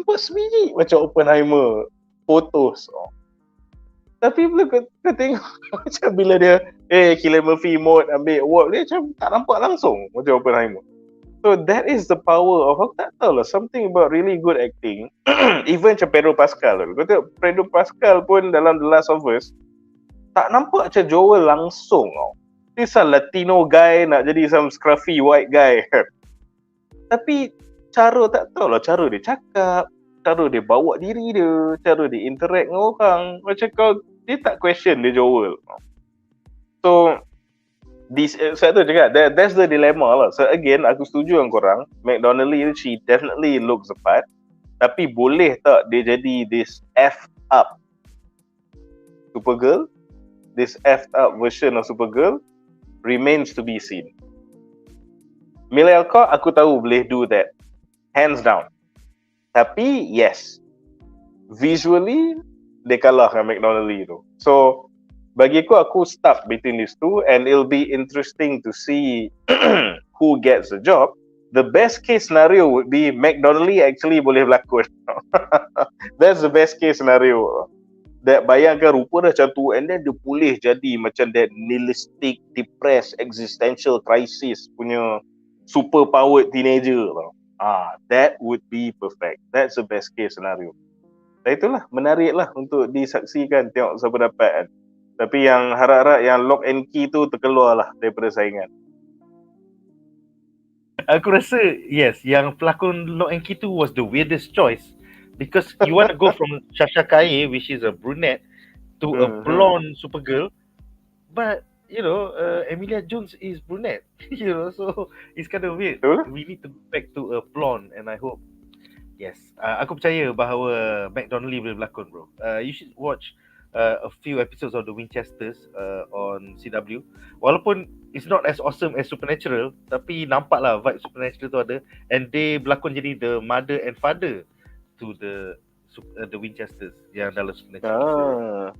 nampak sebiji macam Oppenheimer photos. Tapi bila kau tengok macam bila dia Cillian Murphy mode ambil award dia macam tak nampak langsung macam Oppenheimer. So that is the power of, aku tak tahu lah, something about really good acting. Even macam Pedro Pascal. Kau tengok Pedro Pascal pun dalam The Last of Us tak nampak macam Joel langsung tau. Dia some Latino guy nak jadi some scruffy white guy. Tapi cara tak tahu lah, cara dia cakap, cara dia bawa diri dia, cara dia interact dengan orang, macam dia tak question dia Joel. So saya tu cakap, that's the dilemma lah. So again, aku setuju dengan korang, McDonnelly, she definitely looks the part. Tapi boleh tak dia jadi this effed up Supergirl? This effed up version of Supergirl remains to be seen. Millie Alcock aku tahu boleh do that, hands down. Tapi yes, visually dia kalah dengan McDonnelly tu. So bagi aku stuck between these two, and it'll be interesting to see who gets the job. The best case scenario would be McDonnelly actually boleh berlakon. That's the best case scenario. That bayangkan rupa dah macam tu, and then dia boleh jadi macam that nihilistic, depressed, existential crisis punya super powered teenager tau. That would be perfect. That's the best case scenario. Dan itulah, menarik lah untuk disaksikan, tengok siapa dapat kan. Tapi yang harap-harap yang Lock and Key tu terkeluar lah daripada saingan. Aku rasa yes, yang pelakon Lock and Key tu was the weirdest choice, because you want to go from Sasha Calle, which is a brunette, to a blonde Supergirl, but you know, Emilia Jones is brunette. You know, so it's kind of weird. We need to go back to a blonde, and I hope yes. Aku percaya bahawa McDonnelly boleh berlakon, bro. You should watch a few episodes of The Winchesters on CW. Walaupun it's not as awesome as Supernatural, tapi nampak lah vibe Supernatural tu ada, and they berlakon jadi the mother and father to the Winchesters yang dalam Supernatural.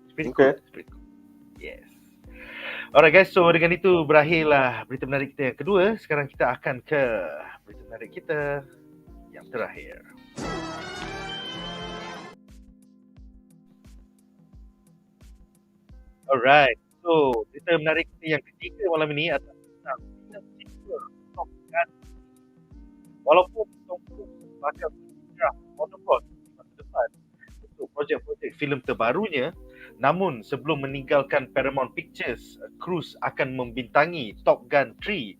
It's pretty cool. It's pretty cool. Yes. Alright guys, so dengan itu berakhirlah berita menarik kita yang kedua. Sekarang kita akan ke berita menarik kita yang terakhir. Alright, so berita menarik kita yang ketiga malam ini adalah tentang Top Gun Walaupun Tom Cruise akan bergerak monoton di masa depan untuk projek-projek filem terbarunya, namun sebelum meninggalkan Paramount Pictures, Cruise akan membintangi Top Gun 3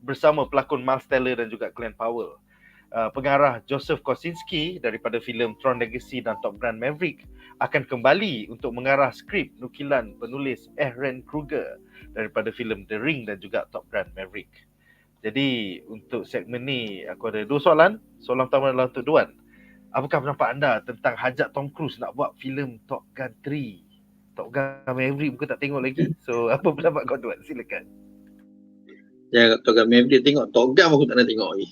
bersama pelakon Miles Teller dan juga Glenn Powell. Pengarah Joseph Kosinski daripada filem Tron Legacy dan Top Gun Maverick akan kembali untuk mengarah skrip nukilan penulis Aaron Kruger daripada filem The Ring dan juga Top Gun Maverick. Jadi untuk segmen ni aku ada 2 soalan. Soalan pertama adalah untuk Duan. Apakah pendapat anda tentang hajat Tom Cruise nak buat filem Top Gun 3? Top Gun Maverick bukan tak tengok lagi. So apa pendapat kau Duan? Silakan. Ya, Top Gun Maverick tengok. Top Gun aku tak nak tengok lagi.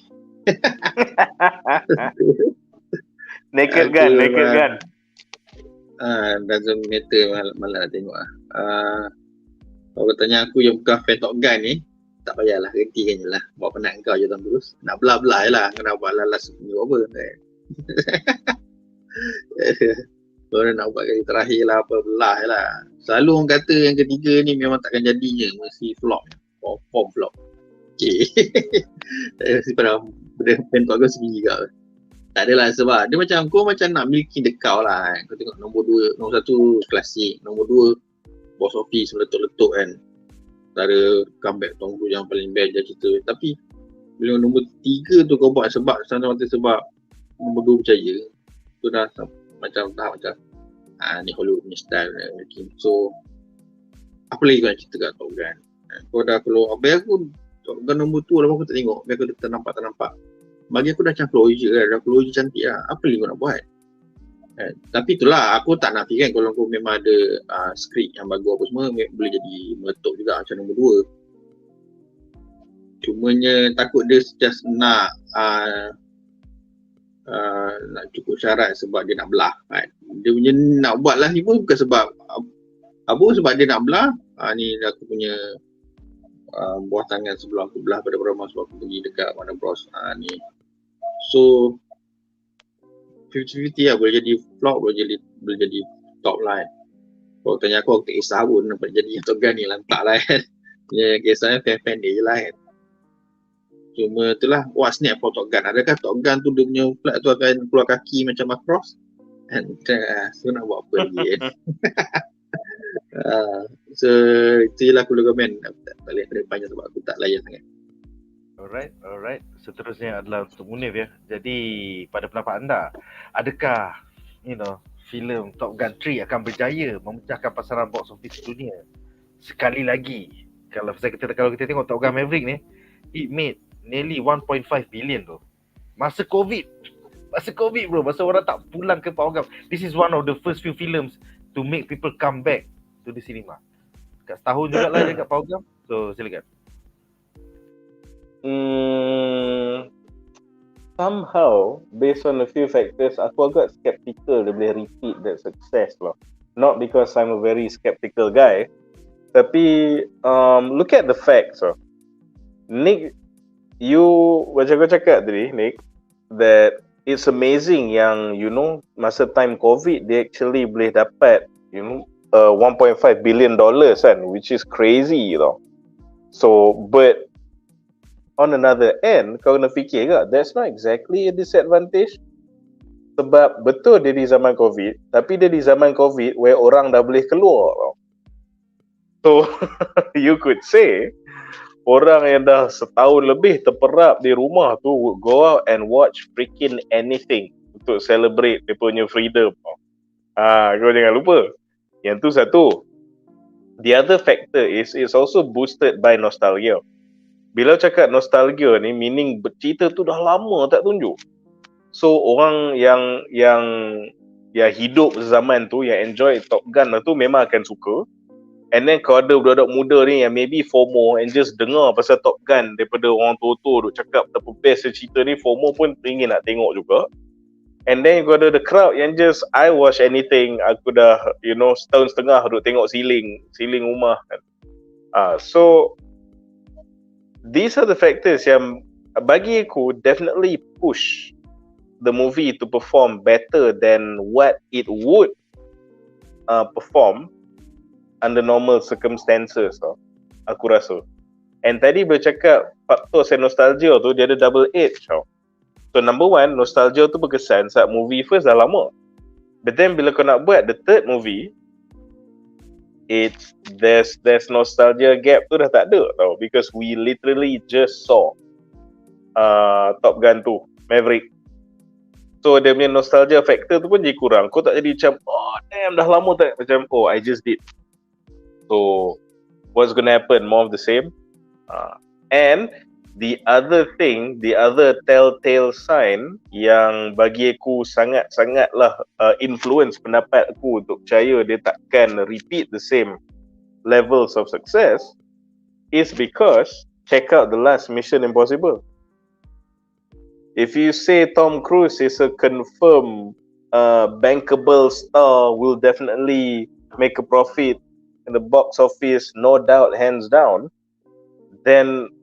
Naked Gun. Doesn't matter, malah nak tengok kalau tanya aku yang bukan fan Top Gun ni, tak payahlah, retikan je lah. Buat penat kau je Tom Cruise. Nak belah-belah je lah. Kena buat lalas ni apa. Kalau nak buat kali terakhir lah, apa belah je lah. Selalu orang kata yang ketiga ni memang takkan jadinya. Mesti flop. Form flop. Okay. Pada benda fan Top Gun sendiri juga. Tak adalah sebab dia macam kau macam nak miliki the cow lah kan. Kau tengok nombor 1 klasik, nombor 2 box office meletup-letup kan. Antara comeback Tom Cruise yang paling best je cerita. Tapi bila nombor 3 tu kau buat sebab sebab nombor 2 percaya. Tu dah macam ni Hollywood punya style making. So apa lagi kau nak cerita kat Top Gun? Kau dah keluar, biar aku Top Gun nombor 2 lah aku tak tengok. Biar aku tak nampak. Bagi aku dah macam closure kan. Dah closure cantik lah. Apa lagi kau nak buat? Tapi itulah, aku tak nafikan kalau kau memang ada skrip yang bagus apa semua, boleh jadi meletup juga macam nombor 2. Cumanya takut dia just nak cukup syarat sebab dia nak belah kan. Dia punya nak buat lah ni pun bukan sebab sebab dia nak belah. Ni aku punya buah tangan sebelum aku belah pada Brahma sebab aku pergi dekat Warner Bros. Ni. So 50-50 lah, boleh jadi flop, boleh jadi top lah kan. Kalau tanya aku tak kisah pun nampak jadi Top Gun ni lantak lah kan. Ya, kisahnya fan-fan dia je lah kan. Cuma itulah, what's next for Top Gun? Adakah Top Gun tu dia punya flight tu akan keluar kaki macam Macross? So nak buat apa lagi kan. So itu je lah aku komen. Tak boleh pada panjang sebab aku tak layan sangat. Alright. Seterusnya adalah untuk Munif ya. Jadi pada pendapat anda, adakah filem Top Gun 3 akan berjaya memecahkan pasaran box office dunia sekali lagi? Kalau kita tengok Top Gun Maverick ni, it made nearly 1.5 billion tu. Masa COVID bro, masa orang tak pulang ke pawagam. This is one of the first few films to make people come back to the cinema. Kat setahun jugalah dia kat pawagam. So silakan. Somehow, based on a few factors, aku agak skeptical dia boleh repeat that success lah. Not because I'm a very skeptical guy, tapi look at the facts. Nick, macam kau cakap tadi, Nick, that it's amazing yang, masa time COVID, dia actually boleh dapat, $1.5 billion kan, which is crazy tau. So, but on another end, kau kena fikir ke, that's not exactly a disadvantage. Sebab betul dia di zaman COVID, tapi dia di zaman COVID where orang dah boleh keluar. So, you could say, orang yang dah setahun lebih terperap di rumah tu would go out and watch freaking anything untuk celebrate dia punya freedom. Kau jangan lupa. Yang tu satu. The other factor is it's also boosted by nostalgia. Bila cakap nostalgia ni, meaning cerita tu dah lama tak tunjuk. So orang yang hidup zaman tu, yang enjoy Top Gun tu memang akan suka. And then kalau ada budak-budak muda ni yang maybe FOMO and just dengar pasal Top Gun daripada orang tua-tua duk cakap betapa best cerita ni, FOMO pun ingin nak tengok juga. And then kalau ada the crowd yang just I watch anything, aku dah setahun setengah duk tengok ceiling rumah kan. So these are the factors yang bagi aku definitely push the movie to perform better than what it would perform under normal circumstances. Aku rasa. And tadi bercakap faktor nostalgia tu, dia ada double edge. So number one, nostalgia tu berkesan saat movie first dah lama. But then bila kau nak buat the third movie, there's nostalgia gap tu dah tak ada tau, because we literally just saw Top Gun 2 Maverick. So dia punya nostalgia factor tu pun jadi kurang. Kau tak jadi macam, oh damn dah lama tak, macam oh I just did. So what's gonna happen? More of the same. And the other thing, the other telltale sign yang bagi aku sangat-sangatlah influence pendapat aku untuk percaya dia takkan repeat the same levels of success is because check out the last Mission Impossible. If you say Tom Cruise is a confirmed bankable star, will definitely make a profit in the box office, no doubt, hands down, then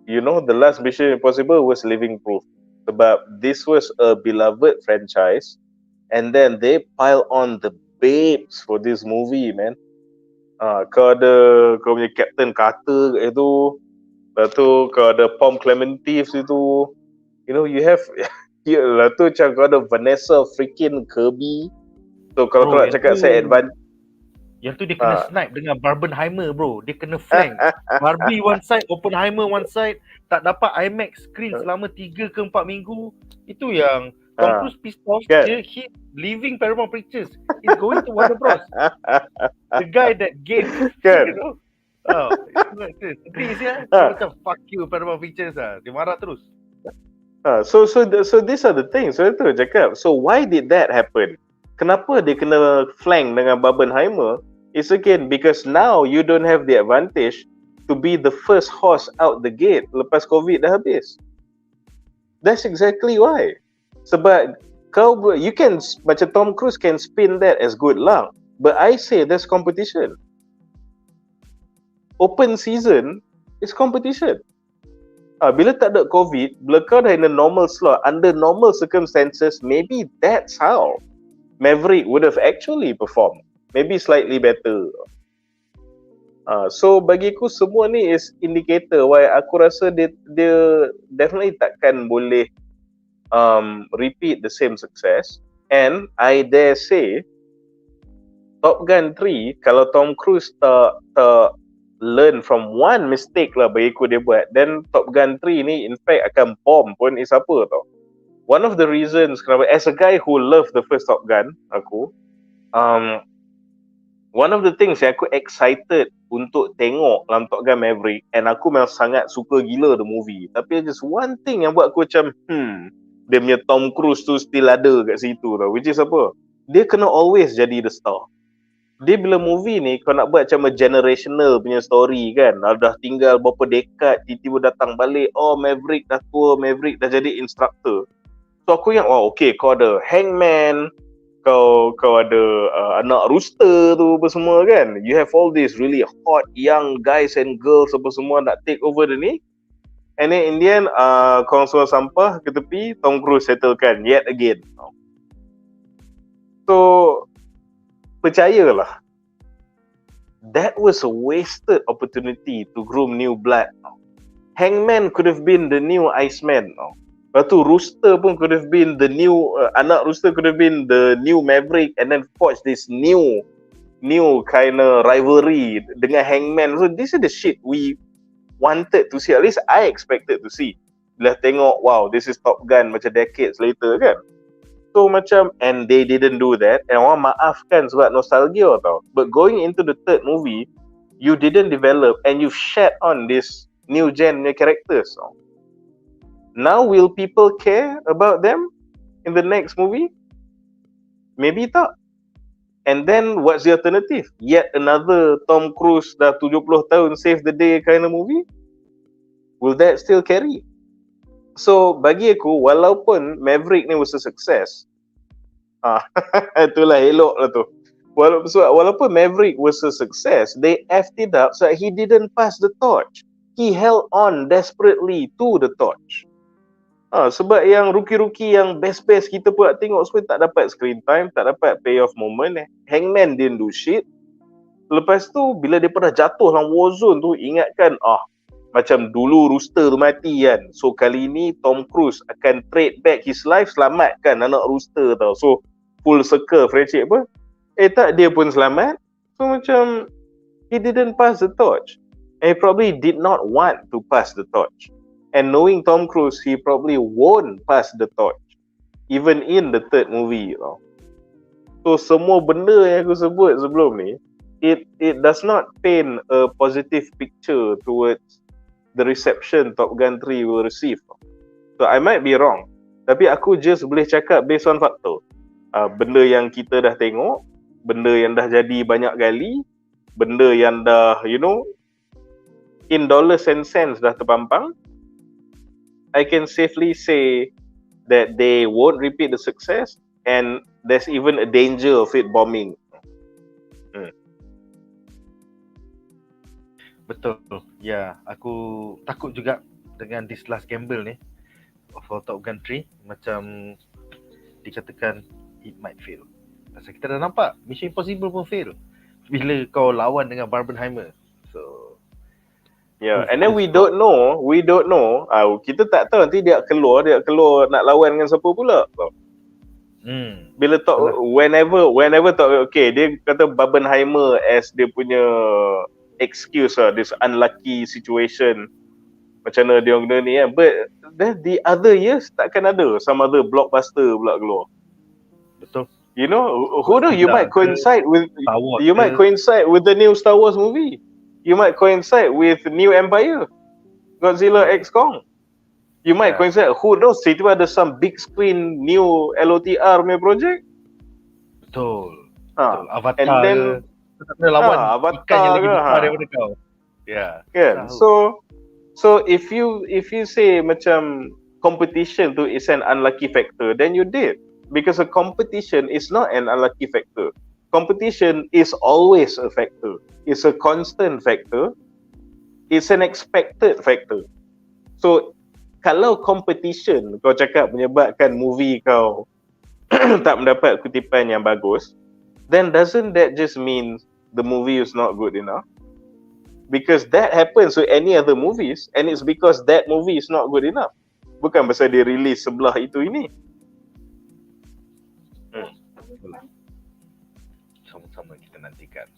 you know the last Mission Impossible was living proof. Sebab this was a beloved franchise, and then they pile on the babes for this movie, man. Kau punya Captain Carter kat itu, lepas tu kau ada Pom Clementif situ. You know, you have lah tu macam kau ada Vanessa freaking Kirby. So kalau kau nak cakap saya advance, yang tu dia kena snipe dengan Barbenheimer, bro. Dia kena flank. Barbie one side, Oppenheimer one side. Tak dapat IMAX screen selama 3 ke 4 minggu. Itu yang Tom Cruise pissed off. Dia hit leaving Paramount Pictures. He's going to Warner Bros. The guy that gave, you know. Sedih siya. Macam fuck you Paramount Pictures lah. Dia marah terus. So these are the things. So itu cakap. So why did that happen? Kenapa dia kena flank dengan Barbenheimer? It's again because now you don't have the advantage to be the first horse out the gate lepas COVID dah habis. That's exactly why. Sebab you can, macam Tom Cruise can spin that as good luck, but I say there's competition. Open season is competition. Bila tak ada COVID, bila kau dah in a normal slot, under normal circumstances, maybe that's how Maverick would have actually performed. Maybe slightly better. So bagiku semua ni is indicator why aku rasa dia definitely takkan boleh repeat the same success. And I dare say Top Gun 3, kalau Tom Cruise tak learn from one mistake lah bagiku dia buat, then Top Gun 3 ni in fact akan bomb pun is apa tau. One of the reasons kenapa, as a guy who loved the first Top Gun, aku one of the things yang aku excited untuk tengok dalam Top Gun Maverick, and aku memang sangat suka gila the movie, tapi just one thing yang buat aku macam dia punya Tom Cruise tu still ada kat situ tau, which is apa? Dia kena always jadi the star. Dia bila movie ni kau nak buat macam a generational punya story kan, dah tinggal berapa dekad, tiba-tiba datang balik, oh Maverick dah tua, Maverick dah jadi instructor. So aku yang, oh okay, kau ada Hangman, kau ada anak Rooster tu apa semua kan. You have all these really hot young guys and girls apa semua nak take over the ni. And then in the end, korang semua sampah ke tepi, Tom Cruise settlekan yet again. So percayalah, that was a wasted opportunity to groom new blood. Hangman could have been the new Iceman. Lepas tu Rooster pun could have been the new anak Rooster could have been the new Maverick, and then forge this new kind of rivalry dengan Hangman. So this is the shit we wanted to see. At least I expected to see. Bila tengok, wow, this is Top Gun macam decades later kan. So macam, and they didn't do that, and orang maafkan sebab nostalgia tau. But going into the third movie, you didn't develop and you shat on this new gen characters. Now will people care about them in the next movie? Maybe tak. And then what's the alternative? Yet another Tom Cruise dah 70 tahun save the day kind of movie? Will that still carry? So bagi aku, walaupun Maverick ni was a success, itulah elok lah tu. Walaupun Maverick was a success, they effed it up so he didn't pass the torch. He held on desperately to the torch. Sebab yang rookie-rookie yang best-best kita pun nak tengok semua tak dapat screen time, tak dapat payoff moment. Hangman didn't do shit. Lepas tu bila dia pernah jatuh dalam Warzone tu, ingatkan macam dulu Rooster tu mati kan. So kali ni Tom Cruise akan trade back his life, selamatkan anak Rooster tau. So full circle friendship apa. Tak, dia pun selamat. So macam he didn't pass the torch. And he probably did not want to pass the torch. And knowing Tom Cruise, he probably won't pass the torch. Even in the third movie tau. So semua benda yang aku sebut sebelum ni, it does not paint a positive picture towards the reception Top Gun 3 will receive. So I might be wrong, tapi aku just boleh cakap based on faktor. Benda yang kita dah tengok, benda yang dah jadi banyak kali, benda yang dah in dollars and cents dah terpampang, I can safely say that they won't repeat the success, and there's even a danger of it bombing. Betul. Ya, aku takut juga dengan this last gamble ni for Top Gun 3. Macam dikatakan it might fail. Pasal kita dah nampak Mission Impossible pun fail bila kau lawan dengan Barbenheimer. So and then we don't know. Kita tak tahu nanti dia keluar nak lawan dengan siapa pula. Bila whenever talk, okay, dia kata Barbenheimer as dia punya excuse this unlucky situation, macam mana dia orang kena ni kan. But the other years takkan ada some other blockbuster pula keluar. betul. Who know, you might coincide with the new Star Wars movie. You might coincide with New Empire, Godzilla X Kong. You might coincide, who knows, tiba-tiba ada some big screen new LOTR punya project. Betul. Avatar. And then lawan Avatar ikan yang lagi ke, besar daripada kau. Kan? So if you say macam competition tu is an unlucky factor, then you did. Because a competition is not an unlucky factor. Competition is always a factor. It's a constant factor. It's an expected factor. So kalau competition kau cakap menyebabkan movie kau tak mendapat kutipan yang bagus, then doesn't that just mean the movie is not good enough? Because that happens to any other movies, and it's because that movie is not good enough. Bukan pasal dia release sebelah itu ini. Sama-sama kita nantikan.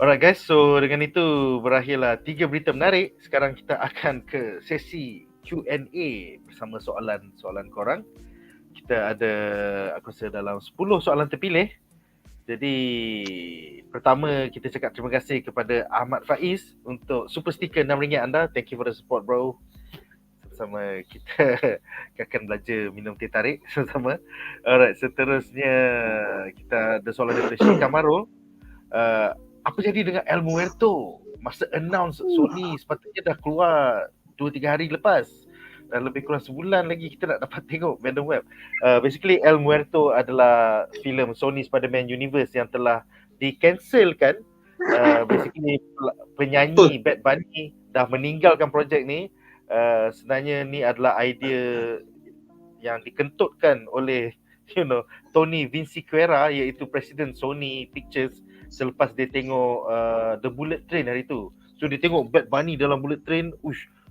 Alright guys, so dengan itu berakhirlah 3 berita menarik. Sekarang kita akan ke sesi Q&A bersama soalan-soalan korang. Kita ada, aku rasa dalam 10 soalan terpilih. Jadi pertama kita cakap terima kasih kepada Ahmad Faiz untuk super sticker RM6 anda. Thank you for the support bro. Sama kita akan belajar minum teh tarik sama-sama. Alright, seterusnya kita ada soalan daripada Syed Kamarul. Apa jadi dengan El Muerto? Masa announce Sony sepatutnya dah keluar 2-3 hari lepas. Dan lebih kurang sebulan lagi kita nak dapat tengok Venom Web. Basically El Muerto adalah filem Sony Spider-Man Universe yang telah di-cancelkan. Basically penyanyi Bad Bunny dah meninggalkan projek ni. Sebenarnya ni adalah idea yang dikentutkan oleh Tony Vinciquerra, iaitu Presiden Sony Pictures, selepas dia tengok The Bullet Train hari tu. So dia tengok Bad Bunny dalam Bullet Train,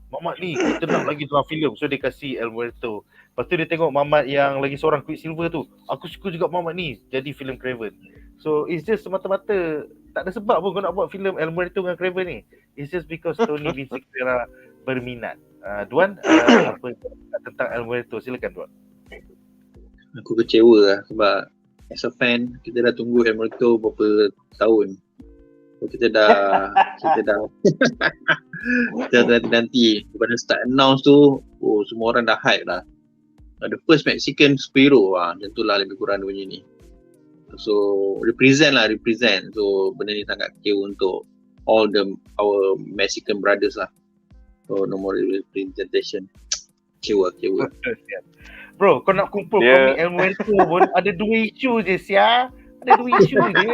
Mamat ni kita nak lagi dalam filem. So dia kasih El Muerto. Lepas tu dia tengok Mamat yang lagi seorang Quicksilver tu, aku suka juga Mamat ni, jadi filem Craven. So it's just semata-mata tak ada sebab pun kau nak buat filem El Muerto dengan Craven ni. It's just because Tony Vinciquerra berminat. Duan, apa tentang El Muerto? Silakan Duan. Aku kecewa lah sebab as a fan kita dah tunggu El Muerto berapa tahun. So, kita dah nanti daripada start announce tu, semua orang dah hype lah. The first Mexican superhero macam tu lah lebih kurang dunia ni. So represent. So benda ni sangat kecewa untuk all our Mexican brothers lah. So no more representation. Kecewa. Bro, kau nak kumpul komik El Muerto pun ada 2 isu je sia. Ada 2 isu je.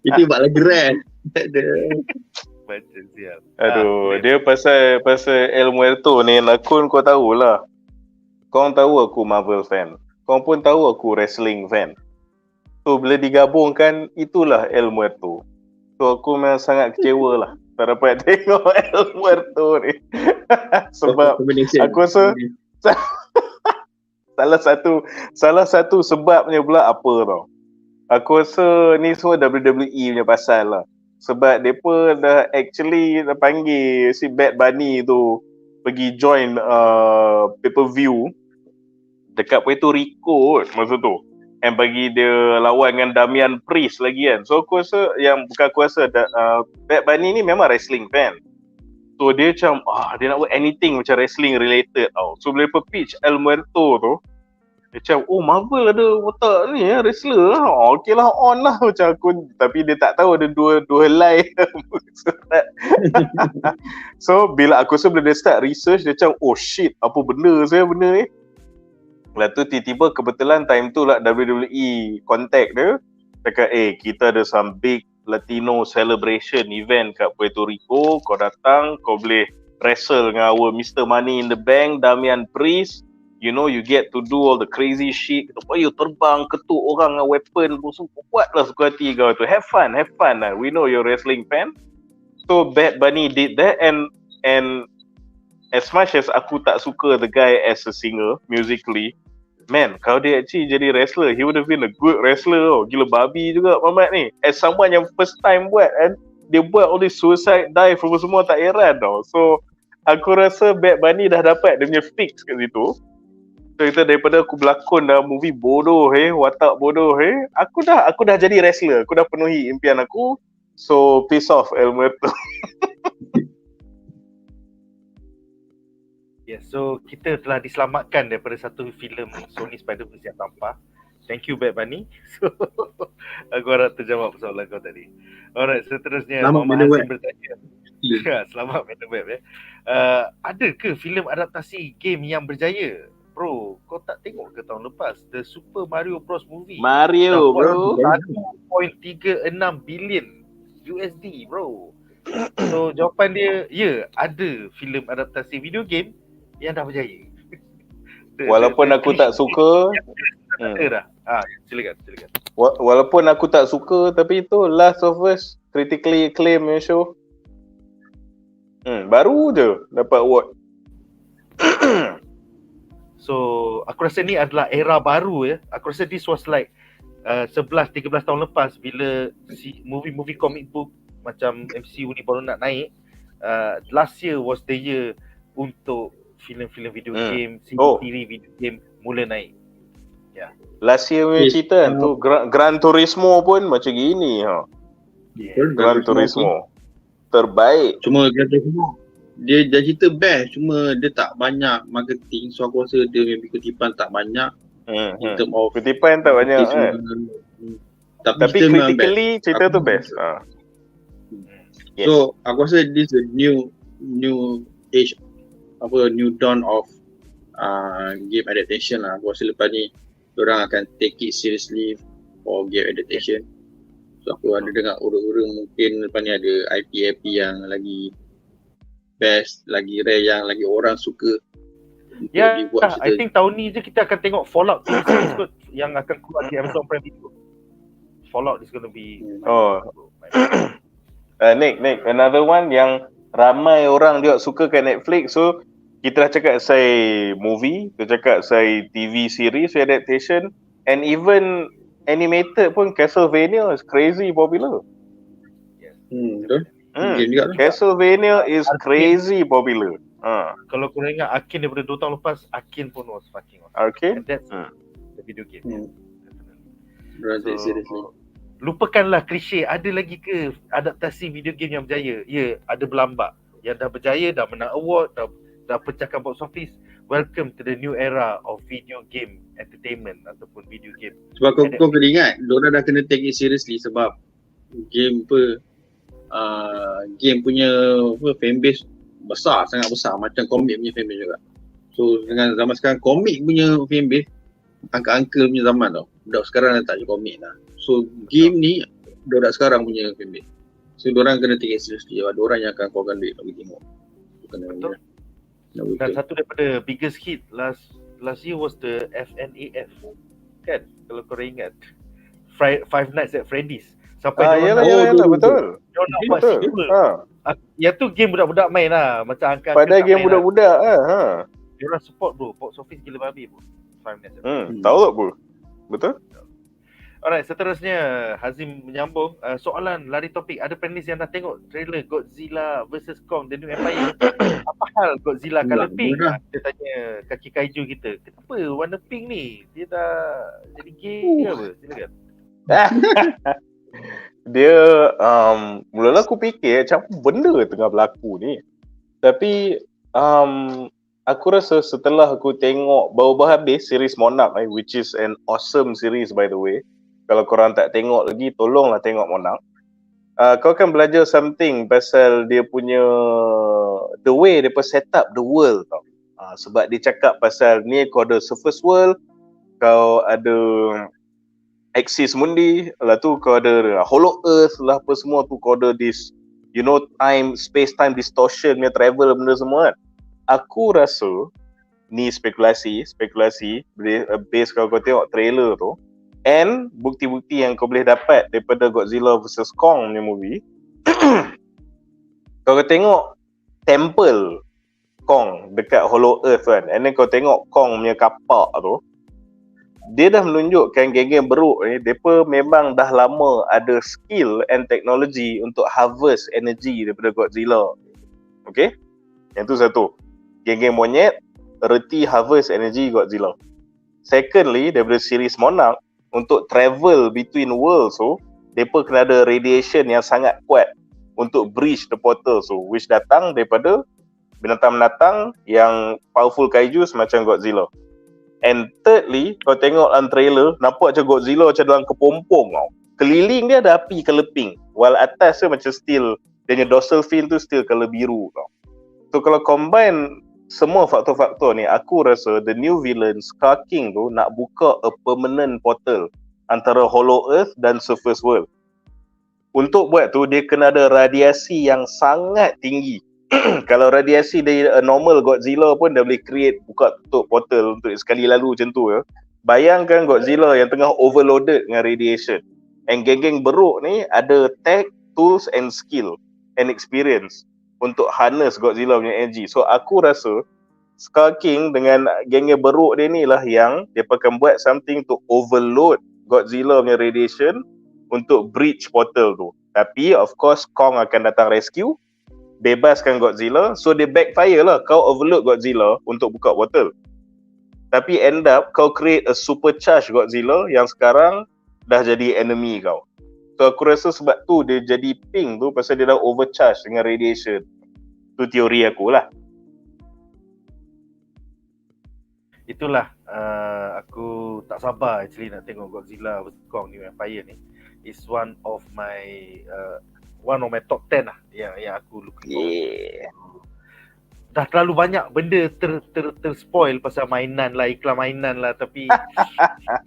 Itu buat lagi rare. Baca siap. Aduh, dia pasal El Muerto ni, Nakun kau tahulah. Kau tahu aku Marvel fan. Kau pun tahu aku wrestling fan. So bila digabungkan, itulah El Muerto. So aku memang sangat kecewa lah. tak dapat tengok El Muerto ni. Sebab Combination. aku rasa salah satu sebabnya pula apa tau. Aku rasa ni semua WWE punya pasal lah. Sebab mereka dah panggil si Bad Bunny tu pergi join pay-per-view dekat Puerto Rico kot masa tu. And bagi dia lawan dengan Damian Priest lagi kan. So aku rasa Bad Bunny ni memang wrestling fan. So dia macam dia nak buat anything macam wrestling related tau. So bila pitch El Muerto tu, dia macam Marvel ada watak ni wrestler lah. Okay lah, on lah macam aku. Tapi dia tak tahu ada dua helai. So bila aku rasa bila dia start research, dia macam shit, apa benda ni. Lepas tu tiba-tiba kebetulan time tu lah WWE contact dia. Cakap kita ada some big Latino celebration event kat Puerto Rico. Kau datang, kau boleh wrestle dengan our Mr. Money in the Bank, Damian Priest. You know, you get to do all the crazy shit. You terbang, ketuk orang dengan weapon. Buatlah suka hati kau tu. Have fun lah. We know you're a wrestling fan. So Bad Bunny did that, and as much as aku tak suka the guy as a singer musically, man, kalau dia actually jadi wrestler, he would have been a good wrestler. Gila babi juga Mamat ni. As someone yang first time buat, and dia buat all this suicide dive semua tak heran tau. So aku rasa Bad Bunny dah dapat dia punya fix kat situ. So kita daripada aku berlakon dalam movie bodoh watak bodoh aku dah jadi wrestler. Aku dah penuhi impian aku. So peace off El Muerto. Yes, so kita telah diselamatkan daripada satu filem Sony Spider-Verse yang tanpa. Thank you Bad Bunny. So aku harap terjawab soalan kau tadi. Alright, seterusnya Muhammad Hasim bertanya. Ya, selamat Madam Web ada ke filem adaptasi game yang berjaya? Bro, kau tak tengok ke tahun lepas The Super Mario Bros movie? Mario bro, 1.36 billion USD bro. So jawapan dia, ada filem adaptasi video game yang dah berjaya. Walaupun aku tak suka. Silakan. Walaupun aku tak suka, tapi itu Last of Us critically acclaimed show. Baru je dapat award. So aku rasa ni adalah era baru ya. Aku rasa this was like 11-13 tahun lepas bila si movie comic book macam MCU ni baru nak naik. Last year was the year untuk filem-filem video game, siri video game mula naik. Ya. Last year punya cerita kan tu Gran Turismo pun macam gini Gran Turismo terbaik. Cuma Gran Turismo dia cerita best, cuma dia tak banyak marketing. So aku rasa dia punya kutipan tak banyak. In term of kutipan tak banyak tapi critically cerita tu best. Yes. So aku rasa this a new age, new dawn of game adaptation lah. Aku rasa lepas ni orang akan take it seriously for game adaptation. So aku ada dengar orang-orang mungkin lepas ni ada IP yang lagi best, lagi rare, yang lagi orang suka. I think tahun ni je kita akan tengok Fallout series kot yang akan keluar di Amazon Prime Video. Fallout is going to be Nick, another one yang ramai orang juga suka kat Netflix. So kita dah cakap say movie, kita cakap say TV series adaptation, and even animated pun Castlevania is crazy popular. Betul. Castlevania is crazy popular. Kalau korang ingat Arcane daripada 2 tahun lepas, Arcane pun was fucking awesome. Arcane? And that's the video game. Seriously. Lupakanlah klise, ada lagi ke adaptasi video game yang berjaya? Ya, ada berlambak. Yang dah berjaya, dah menang award, dah pecahkan box office. Welcome to the new era of video game entertainment ataupun video game. Sebab kau kena ingat, diorang dah kena take it seriously sebab game game punya fanbase sangat besar macam komik punya fanbase juga. So dengan zaman sekarang komik punya fanbase uncle punya zaman tau. Budak sekarang dah tak je komik lah. So game ni budak sekarang punya fanbase. So diorang kena take it seriously. Diorang yang akan keluarkan duit bagi tengok. Betul. Dan satu daripada biggest hit last year was the FNAF. Kan? Kalau korang ingat. Five Nights at Freddy's. Sampai yalah, betul. Dia nak buat sequel. Yang tu game budak-budak main lah. Macam angka-angka Padahal tak game main lah. budak-budak lah. Ha. Dia orang support bro. Box office gila babi bro. Finance. Tahu tak bro? Betul? Alright, seterusnya Hazim menyambung soalan lari topik. Ada panelis yang dah tengok trailer Godzilla vs Kong The New Empire. Apa hal Godzilla color pink? dah. Dia tanya kaki kaiju kita. Kenapa warna pink ni? Dia dah jadi gay ke apa? Silakan. Dia mula-mula aku fikir macam apa benda tengah berlaku ni. Tapi aku rasa setelah aku tengok baru habis series Monarch which is an awesome series by the way. Kalau korang tak tengok lagi, tolonglah tengok Monarch. Kau akan belajar something pasal dia punya the way dia set up the world tau. Sebab dia cakap pasal ni kau ada surface world, kau ada Axis Mundi, lah tu kau ada Hollow Earth lah apa semua tu, kau ada this time, space-time distortion punya travel benda semua kan. Aku rasa ni spekulasi base kalau kau tengok trailer tu and bukti-bukti yang kau boleh dapat daripada Godzilla vs Kong punya movie. Kau tengok temple Kong dekat Hollow Earth kan, and then kau tengok Kong punya kapak tu, dia dah menunjukkan geng-geng beruk ni, mereka memang dah lama ada skill and technology untuk harvest energy daripada Godzilla. Okay? Yang tu satu. Geng-geng monyet reti harvest energy Godzilla. Secondly, daripada series Monarch, untuk travel between worlds tu, mereka kena ada radiation yang sangat kuat untuk breach the portal tu, which datang daripada binatang-binatang yang powerful kaiju semacam Godzilla. And thirdly, kau tengok dalam trailer, nampak macam Godzilla macam dalam kepompong tau. Keliling dia ada api colour pink, while atas tu macam steel, dia punya dorsal fin tu steel colour biru tau. So kalau combine semua faktor-faktor ni, aku rasa the new villain Scar King tu nak buka a permanent portal antara Hollow Earth dan Surface World. Untuk buat tu, dia kena ada radiasi yang sangat tinggi. Kalau radiasi dari normal Godzilla pun dah boleh create, buka tutup portal untuk sekali lalu macam tu ya. Bayangkan Godzilla yang tengah overloaded dengan radiation. And geng-geng beruk ni ada tech, tools and skill and experience untuk harness Godzilla punya energy. So aku rasa Scar King dengan geng-geng beruk dia ni lah yang dia akan buat something to overload Godzilla punya radiation untuk breach portal tu. Tapi of course Kong akan datang rescue, bebaskan Godzilla. So dia backfire lah, kau overload Godzilla untuk buka portal, tapi end up kau create a supercharged Godzilla yang sekarang dah jadi enemy kau. So aku rasa sebab tu dia jadi pink tu, pasal dia dah overcharge dengan radiation. Tu teori aku lah. Itulah aku tak sabar actually nak tengok Godzilla vs Kong New Empire ni. It's one of my top 10 lah yang aku looking forward. Dah terlalu banyak benda ter-spoil pasal mainan lah, iklan mainan lah, tapi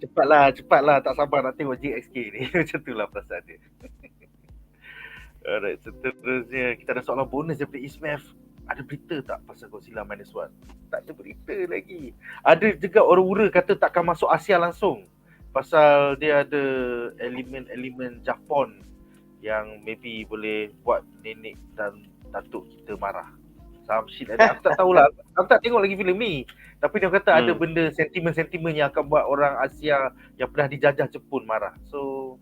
cepatlah tak sabar nak tengok JXK ni. Macam tu lah perasaan dia. Alright, seterusnya kita ada soalan bonus daripada Ismail. Ada berita tak pasal Godzilla -1? Tak ada berita lagi. Ada juga orang-orang kata takkan masuk Asia langsung pasal dia ada elemen-elemen Jepun yang maybe boleh buat nenek dan datuk kita marah. Some shit ada. Aku tak tahulah. Aku tak tengok lagi filem ni. Tapi dia kata ada benda sentimen-sentimen yang akan buat orang Asia yang pernah dijajah Jepun marah. So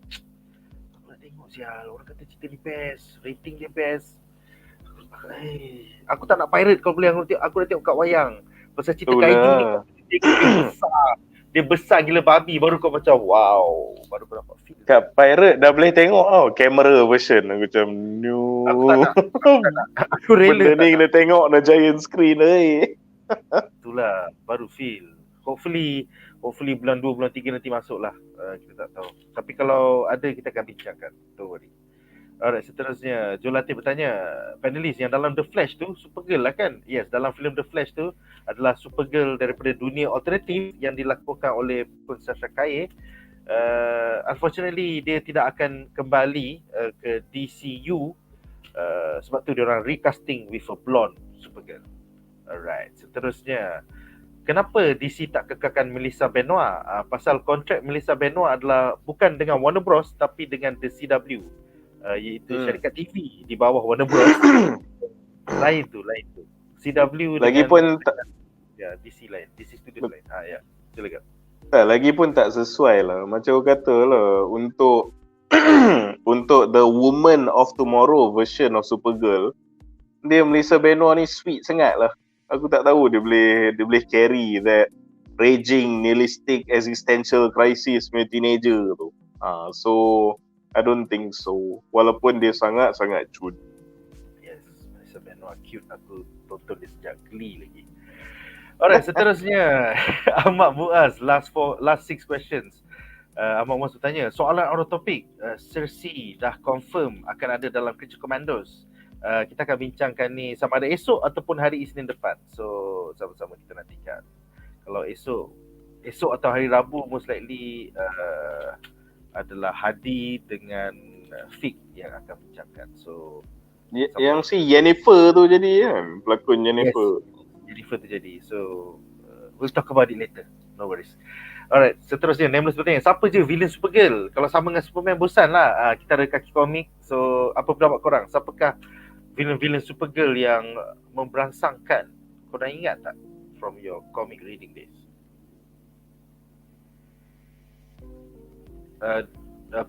aku nak tengok sial. Orang kata cerita ni best, rating dia best. Aku tak nak pirate kalau boleh. Aku nak tengok kat wayang. Pasal cerita kaiju ni dia besar. Dia besar gila babi, baru kau macam wow, baru kau dapat feel. Kat pirate dah boleh tengok camera version. Aku macam new. Aku tak nak. Aku rela. Benda ni kena tengok na giant screen Itulah baru feel. Hopefully bulan 2, bulan 3 nanti masuk lah. Kita tak tahu. Tapi kalau ada kita akan bincangkan. Don't worry. Alright, seterusnya Jolati bertanya, panelis yang dalam The Flash tu Supergirl lah kan? Yes, dalam filem The Flash tu adalah Supergirl daripada dunia alternatif yang dilakukan oleh Sasha Calle. Unfortunately dia tidak akan kembali ke DCU sebab tu dia orang recasting with a blonde Supergirl. Alright, seterusnya kenapa DC tak kekalkan Melissa Benoist? Pasal kontrak Melissa Benoist adalah bukan dengan Warner Bros tapi dengan The CW. iaitu syarikat TV di bawah Warner Bros. lain tu. CW Lagipun ya, DC lain, DC Studios lain. Ya, silakan. lagipun tak sesuai lah. Macam orang kata lah, untuk untuk the Woman of Tomorrow version of Supergirl, dia Melissa Benoist ni sweet sangat lah. Aku tak tahu dia boleh carry that raging, nihilistic, existential crisis punya teenager tu. So I don't think so. Walaupun dia sangat-sangat cute. Yes, Melissa Benoist cute. Aku tonton dia sejak Glee lagi. Alright, seterusnya Ahmad Muaz, last 6 questions. Ahmad Muaz bertanya, soalan out of topic. Cersei dah confirm akan ada dalam Creature Commandos. Kita akan bincangkan ni sama ada esok ataupun hari Isnin depan. So sama-sama kita nantikan. Kalau esok atau hari Rabu most likely adalah Hadi dengan Fik yang akan bincangkan. So yang si Yennefer tu jadi kan, pelakon Yennefer. Yes. Jennifer terjadi. So we'll talk about it later. No worries. Alright, seterusnya Nameless bertanya, siapa je villain Supergirl? Kalau sama dengan Superman bosan lah. Kita ada kaki komik. So apa pendapat korang? Siapakah villain Supergirl yang memberangsangkan? Korang ingat tak from your comic reading days?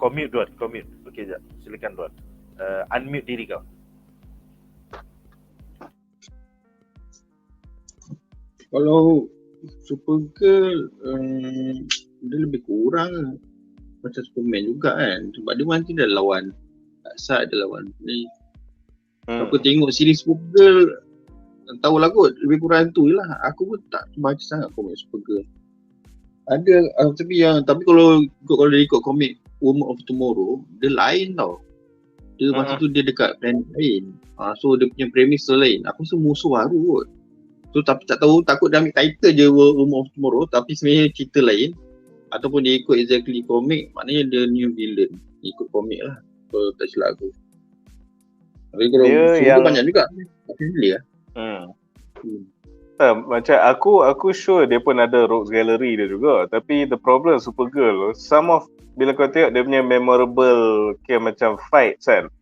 Commute Duan. Okay, sekejap. Silakan Duan. Unmute diri kau. Kalau Supergirl dia lebih kurang macam Superman juga kan, sebab dia nanti dah lawan Darkseid, ada lawan ni. Aku tengok series Supergirl, tahulah kot lebih kurang tu je lah. Aku pun tak baca sangat komik Supergirl. Ada tapi kalau dia ikut komik Woman of Tomorrow, dia lain tau. Dia masa tu dia dekat planet lain. So dia punya premise lain. Aku rasa musuh baru kot. So tapi tak tahu, takut dia ambil title je Woman of Tomorrow tapi sebenarnya cerita lain, ataupun dia ikut exactly komik, maknanya dia new villain ikut komik lah, kalau tak silap aku. Tapi kalau dia banyak juga boleh lah. Macam aku sure dia pun ada Rogues Gallery dia juga, tapi the problem Supergirl, some of bila kau tengok dia punya memorable macam fights kan,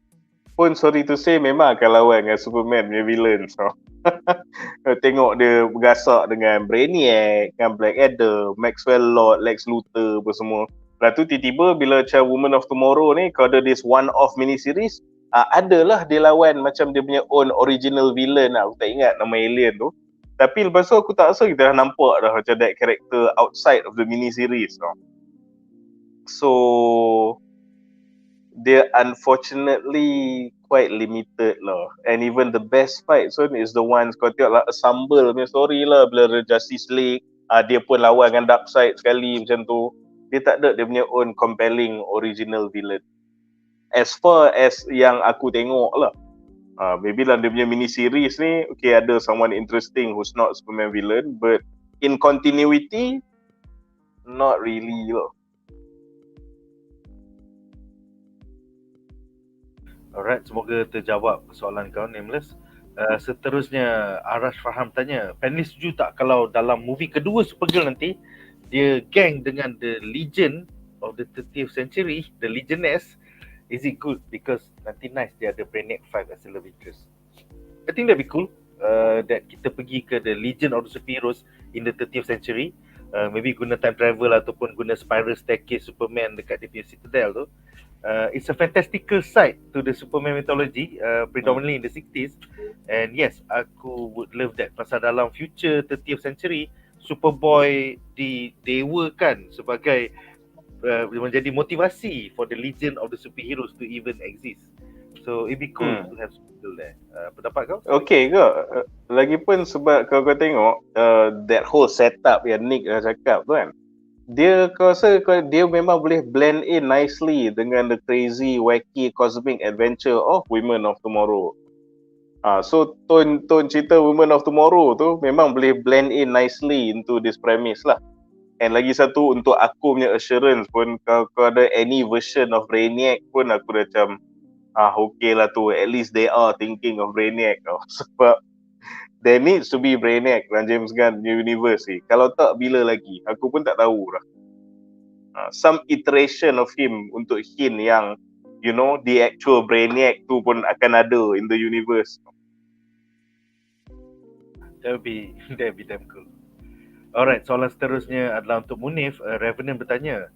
pun sorry to say memang akan lawan dengan Superman punya villain. So tengok dia bergasak dengan Brainiac, dengan Black Adder, Maxwell Lord, Lex Luthor apa semua. Lepas tu tiba-tiba bila macam Woman of Tomorrow ni, kalau ada this one-off mini-series, adalah dia lawan macam dia punya own original villain lah. Aku tak ingat nama alien tu. Tapi lepas tu aku tak rasa kita dah nampak dah macam that character outside of the mini-series. So dia unfortunately quite limited lah. And even the best fights is the ones kau tengok lah Assemble punya story lah, bila ada Justice League, dia pun lawan dengan Darkseid sekali macam tu. Dia tak ada dia punya own compelling original villain. As far as yang aku tengok lah, maybe lah dia punya mini series ni ada someone interesting who's not Superman villain, but in continuity not really lah. Alright, semoga terjawab soalan kau Nameless. Seterusnya Arash Farham tanya, panelis setuju tak kalau dalam movie kedua Supergirl nanti dia gang dengan the Legion of the 30th century, the Legioness? Is it good? Because nanti nice dia ada Brainiac 5 as a love interest. I think that'd be cool that kita pergi ke the Legion of the Superheroes in the 30th century. Maybe guna time travel ataupun guna spiral staircase Superman dekat dia punya citadel tu. It's a fantastical side to the Superman mythology, predominantly in the 60s. And yes, aku would love that. Pasal dalam future 30th century, Superboy didewakan sebagai menjadi motivasi for the Legion of the Superheroes to even exist. So it'd be cool to have Supergirl there. Pendapat kau? Okay ke? Lagipun sebab kau tengok that whole setup yang Nick dah cakap tu kan, kau rasa dia memang boleh blend in nicely dengan the crazy, wacky, cosmic adventure of Women of Tomorrow. So tone cerita Women of Tomorrow tu memang boleh blend in nicely into this premise lah. And lagi satu, untuk aku punya assurance pun, kalau ada any version of Brainiac pun aku dah macam okay lah tu, at least they are thinking of Brainiac tau. Sebab there needs to be Brainiac dalam James Gunn universe ni. Kalau tak, bila lagi? Aku pun tak tahu lah. Some iteration of him untuk hint yang you know, the actual Brainiac tu pun akan ada in the universe. That would be damn cool. Alright, soalan seterusnya adalah untuk Munif. Revenant bertanya,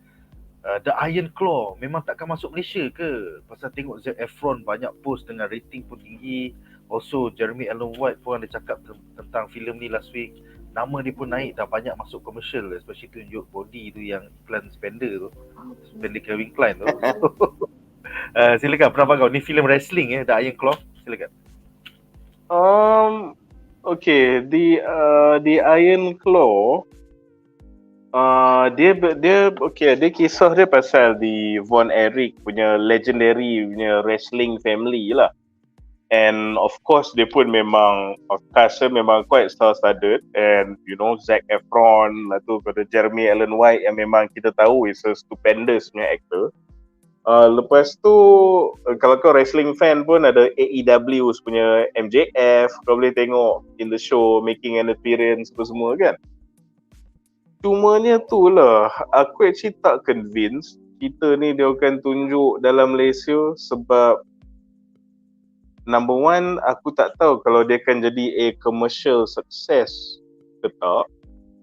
The Iron Claw memang takkan masuk Malaysia ke? Pasal tengok Zac Efron banyak post dengan rating pun tinggi. Also Jeremy Allen White pun ada cakap tentang filem ni last week. Nama dia pun naik dah, banyak masuk komersial, especially tunjuk body tu yang iklan spender tu, Spender Calvin Klein tu. Silakan pendapat kau, ni filem wrestling The Iron Claw, silakan. Okay, the Iron Claw, dia kisah dia pasal di Von Erich punya legendary punya wrestling family lah. And of course dia pun memang memang quite star-studded, and you know Zac Efron lah tu, pada Jeremy Allen White yang memang kita tahu is a stupendous punya actor. Lepas tu kalau kau wrestling fan pun ada AEW punya MJF, kau boleh tengok in the show making an appearance apa semua kan. Cumanya tu lah, aku actually tak convinced kita ni dia akan tunjuk dalam Malaysia sebab number one, aku tak tahu kalau dia akan jadi a commercial success ke tak.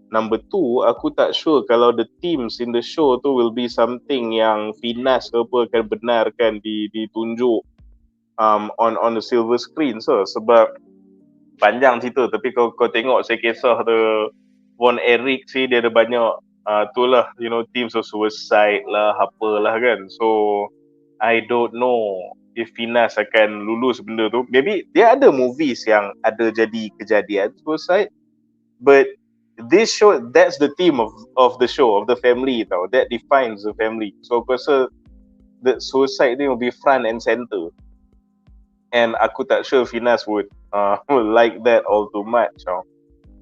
Number two, aku tak sure kalau the teams in the show tu will be something yang Finas ke apa akan benarkan ditunjuk on the silver screen. So sebab panjang cerita, tapi kau tengok saya kisah tu Von Erich sih dia ada banyak tu lah, you know, teams of suicide lah, apalah kan. So I don't know if Finas akan lulus benda tu. Maybe dia ada movies yang ada jadi kejadian suicide, but this show, that's the theme of the show, of the family tau. That defines the family. So aku rasa the suicide ni will be front and center. And aku tak sure Finas would like that all too much tau.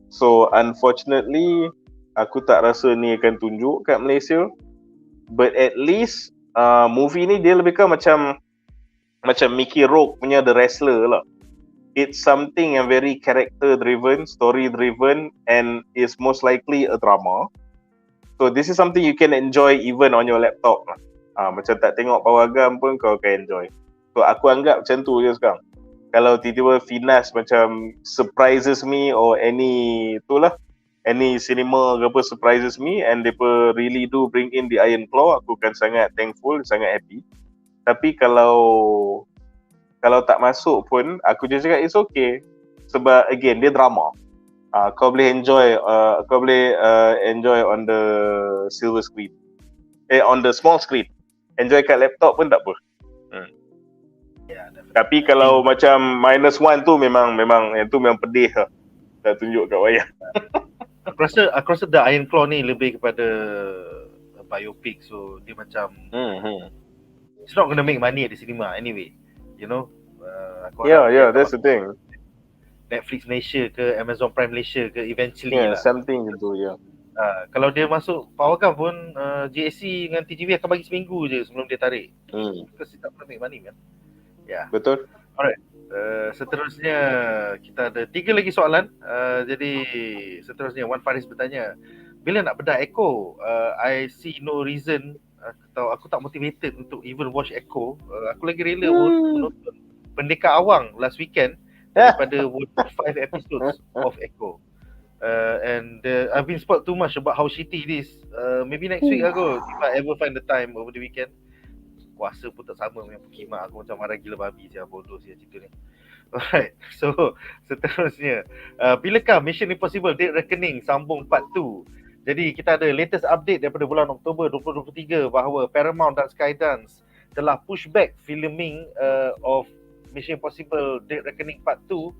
So unfortunately aku tak rasa ni akan tunjuk kat Malaysia. But at least movie ni dia lebih ke macam Mickey Rourke punya The Wrestler lah. It's something yang very character driven, story driven, and is most likely a drama. So this is something you can enjoy even on your laptop lah. Macam tak tengok pawagam pun kau akan enjoy. So aku anggap macam tu je sekarang. Kalau tiba-tiba Finas macam surprises me, or any cinema ke apa surprises me, and they really do bring in the Iron Claw, aku akan sangat thankful, sangat happy. Tapi kalau tak masuk pun, aku just cakap it's okay. Sebab again, dia drama. Kau boleh enjoy on the silver screen. On the small screen. Enjoy kat laptop pun tak apa. Yeah, tapi kalau macam -1 tu memang yang tu memang pedih lah. Dah tunjuk kat wayang. Aku rasa The Iron Claw ni lebih kepada biopic, so dia macam it's not gonna make money at the cinema anyway, you know. That's the thing. Netflix Malaysia ke Amazon Prime Malaysia ke eventually lah. Something gitu, Kalau dia masuk pawagam pun GSC dengan TGV akan bagi seminggu je sebelum dia tarik. Because it's not gonna make money kan. Betul. Alright. Seterusnya kita ada 3 lagi soalan. Jadi seterusnya Wan Faris bertanya, bila nak bedah Echo? I see no reason, atau aku tak motivated untuk even watch Echo. Aku lagi rela menonton Pendekar Awang last weekend daripada 5 episodes of Echo. And I've been spoiled too much about how shitty it is. Maybe next week aku, if I ever find the time over the weekend. Kuasa pun tak sama dengan Pukimak. Aku macam marah gila babi siapa bodoh siapa cerita ni. Alright, so seterusnya, bilakah Mission Impossible Dead Reckoning sambung part 2? Jadi kita ada latest update daripada bulan Oktober 2023 bahawa Paramount dan Skydance telah push back filming of Mission Impossible Dead Reckoning part 2.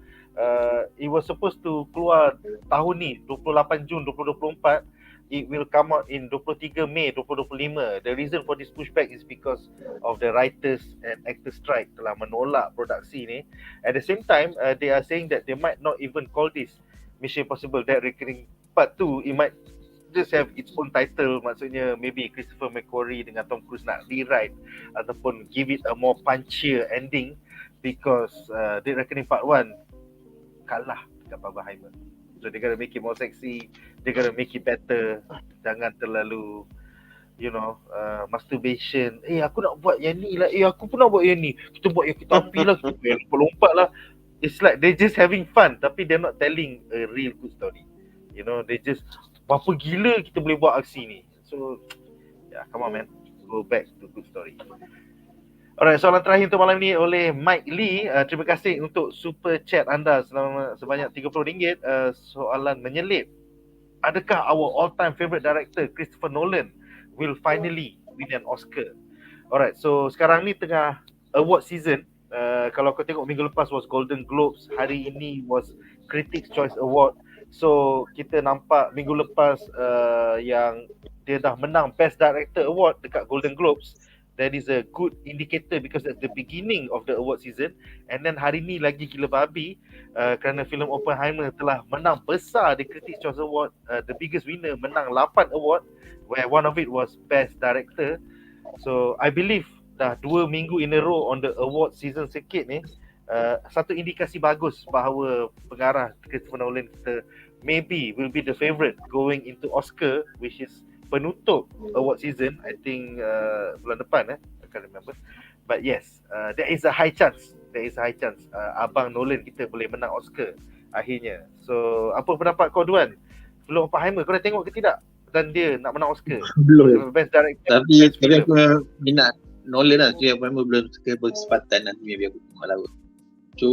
It was supposed to keluar tahun ni 28 Jun 2024. It will come out in 23 Mei 2025. The reason for this pushback is because of the writers and actors strike telah menolak produksi ni. At the same time, they are saying that they might not even call this Mission Impossible Dead Reckoning Part 2. It might just have its own title. Maksudnya maybe Christopher McQuarrie dengan Tom Cruise nak rewrite ataupun give it a more punchier ending, because Dead Reckoning Part 1 kalah dekat Barbenheimer. So they gotta make it more sexy, they gotta make it better. Jangan terlalu masturbation. Aku nak buat yang ni lah. Aku pun nak buat yang ni. Kita buat yang kita api lah. Kita lompat lah. It's like they're just having fun, tapi they're not telling a real good story. They just, berapa gila kita boleh buat aksi ni. So, come on man. Go back to good story. Alright, soalan terakhir untuk malam ni oleh Mike Lee. Terima kasih untuk super chat anda sebanyak RM30. Soalan menyelip. Adakah our all-time favorite director Christopher Nolan will finally win an Oscar? Alright, so sekarang ni tengah award season. Kalau kau tengok minggu lepas was Golden Globes, hari ini was Critics' Choice Award. So kita nampak minggu lepas yang dia dah menang Best Director Award dekat Golden Globes. That is a good indicator because at the beginning of the award season. And then hari ni lagi gila babi kerana filem Oppenheimer telah menang besar di Critics' Choice Award. The biggest winner, menang 8 award, where one of it was Best Director. So I believe dah 2 minggu in a row on the award season sikit ni, satu indikasi bagus bahawa pengarah Christopher Nolan kita maybe will be the favourite going into Oscar, which is penutup award season, I think bulan depan I can't remember, but yes, there is a high chance Abang Nolan kita boleh menang Oscar akhirnya. So apa pendapat kau Duan? Belum Oppenheimer, kau dah tengok ke tidak? Dan dia nak menang Oscar Belum. Best Director. Tapi aku minat Nolan lah. So Oppenheimer belum berkesempatan, nanti maybe aku tengok lah. So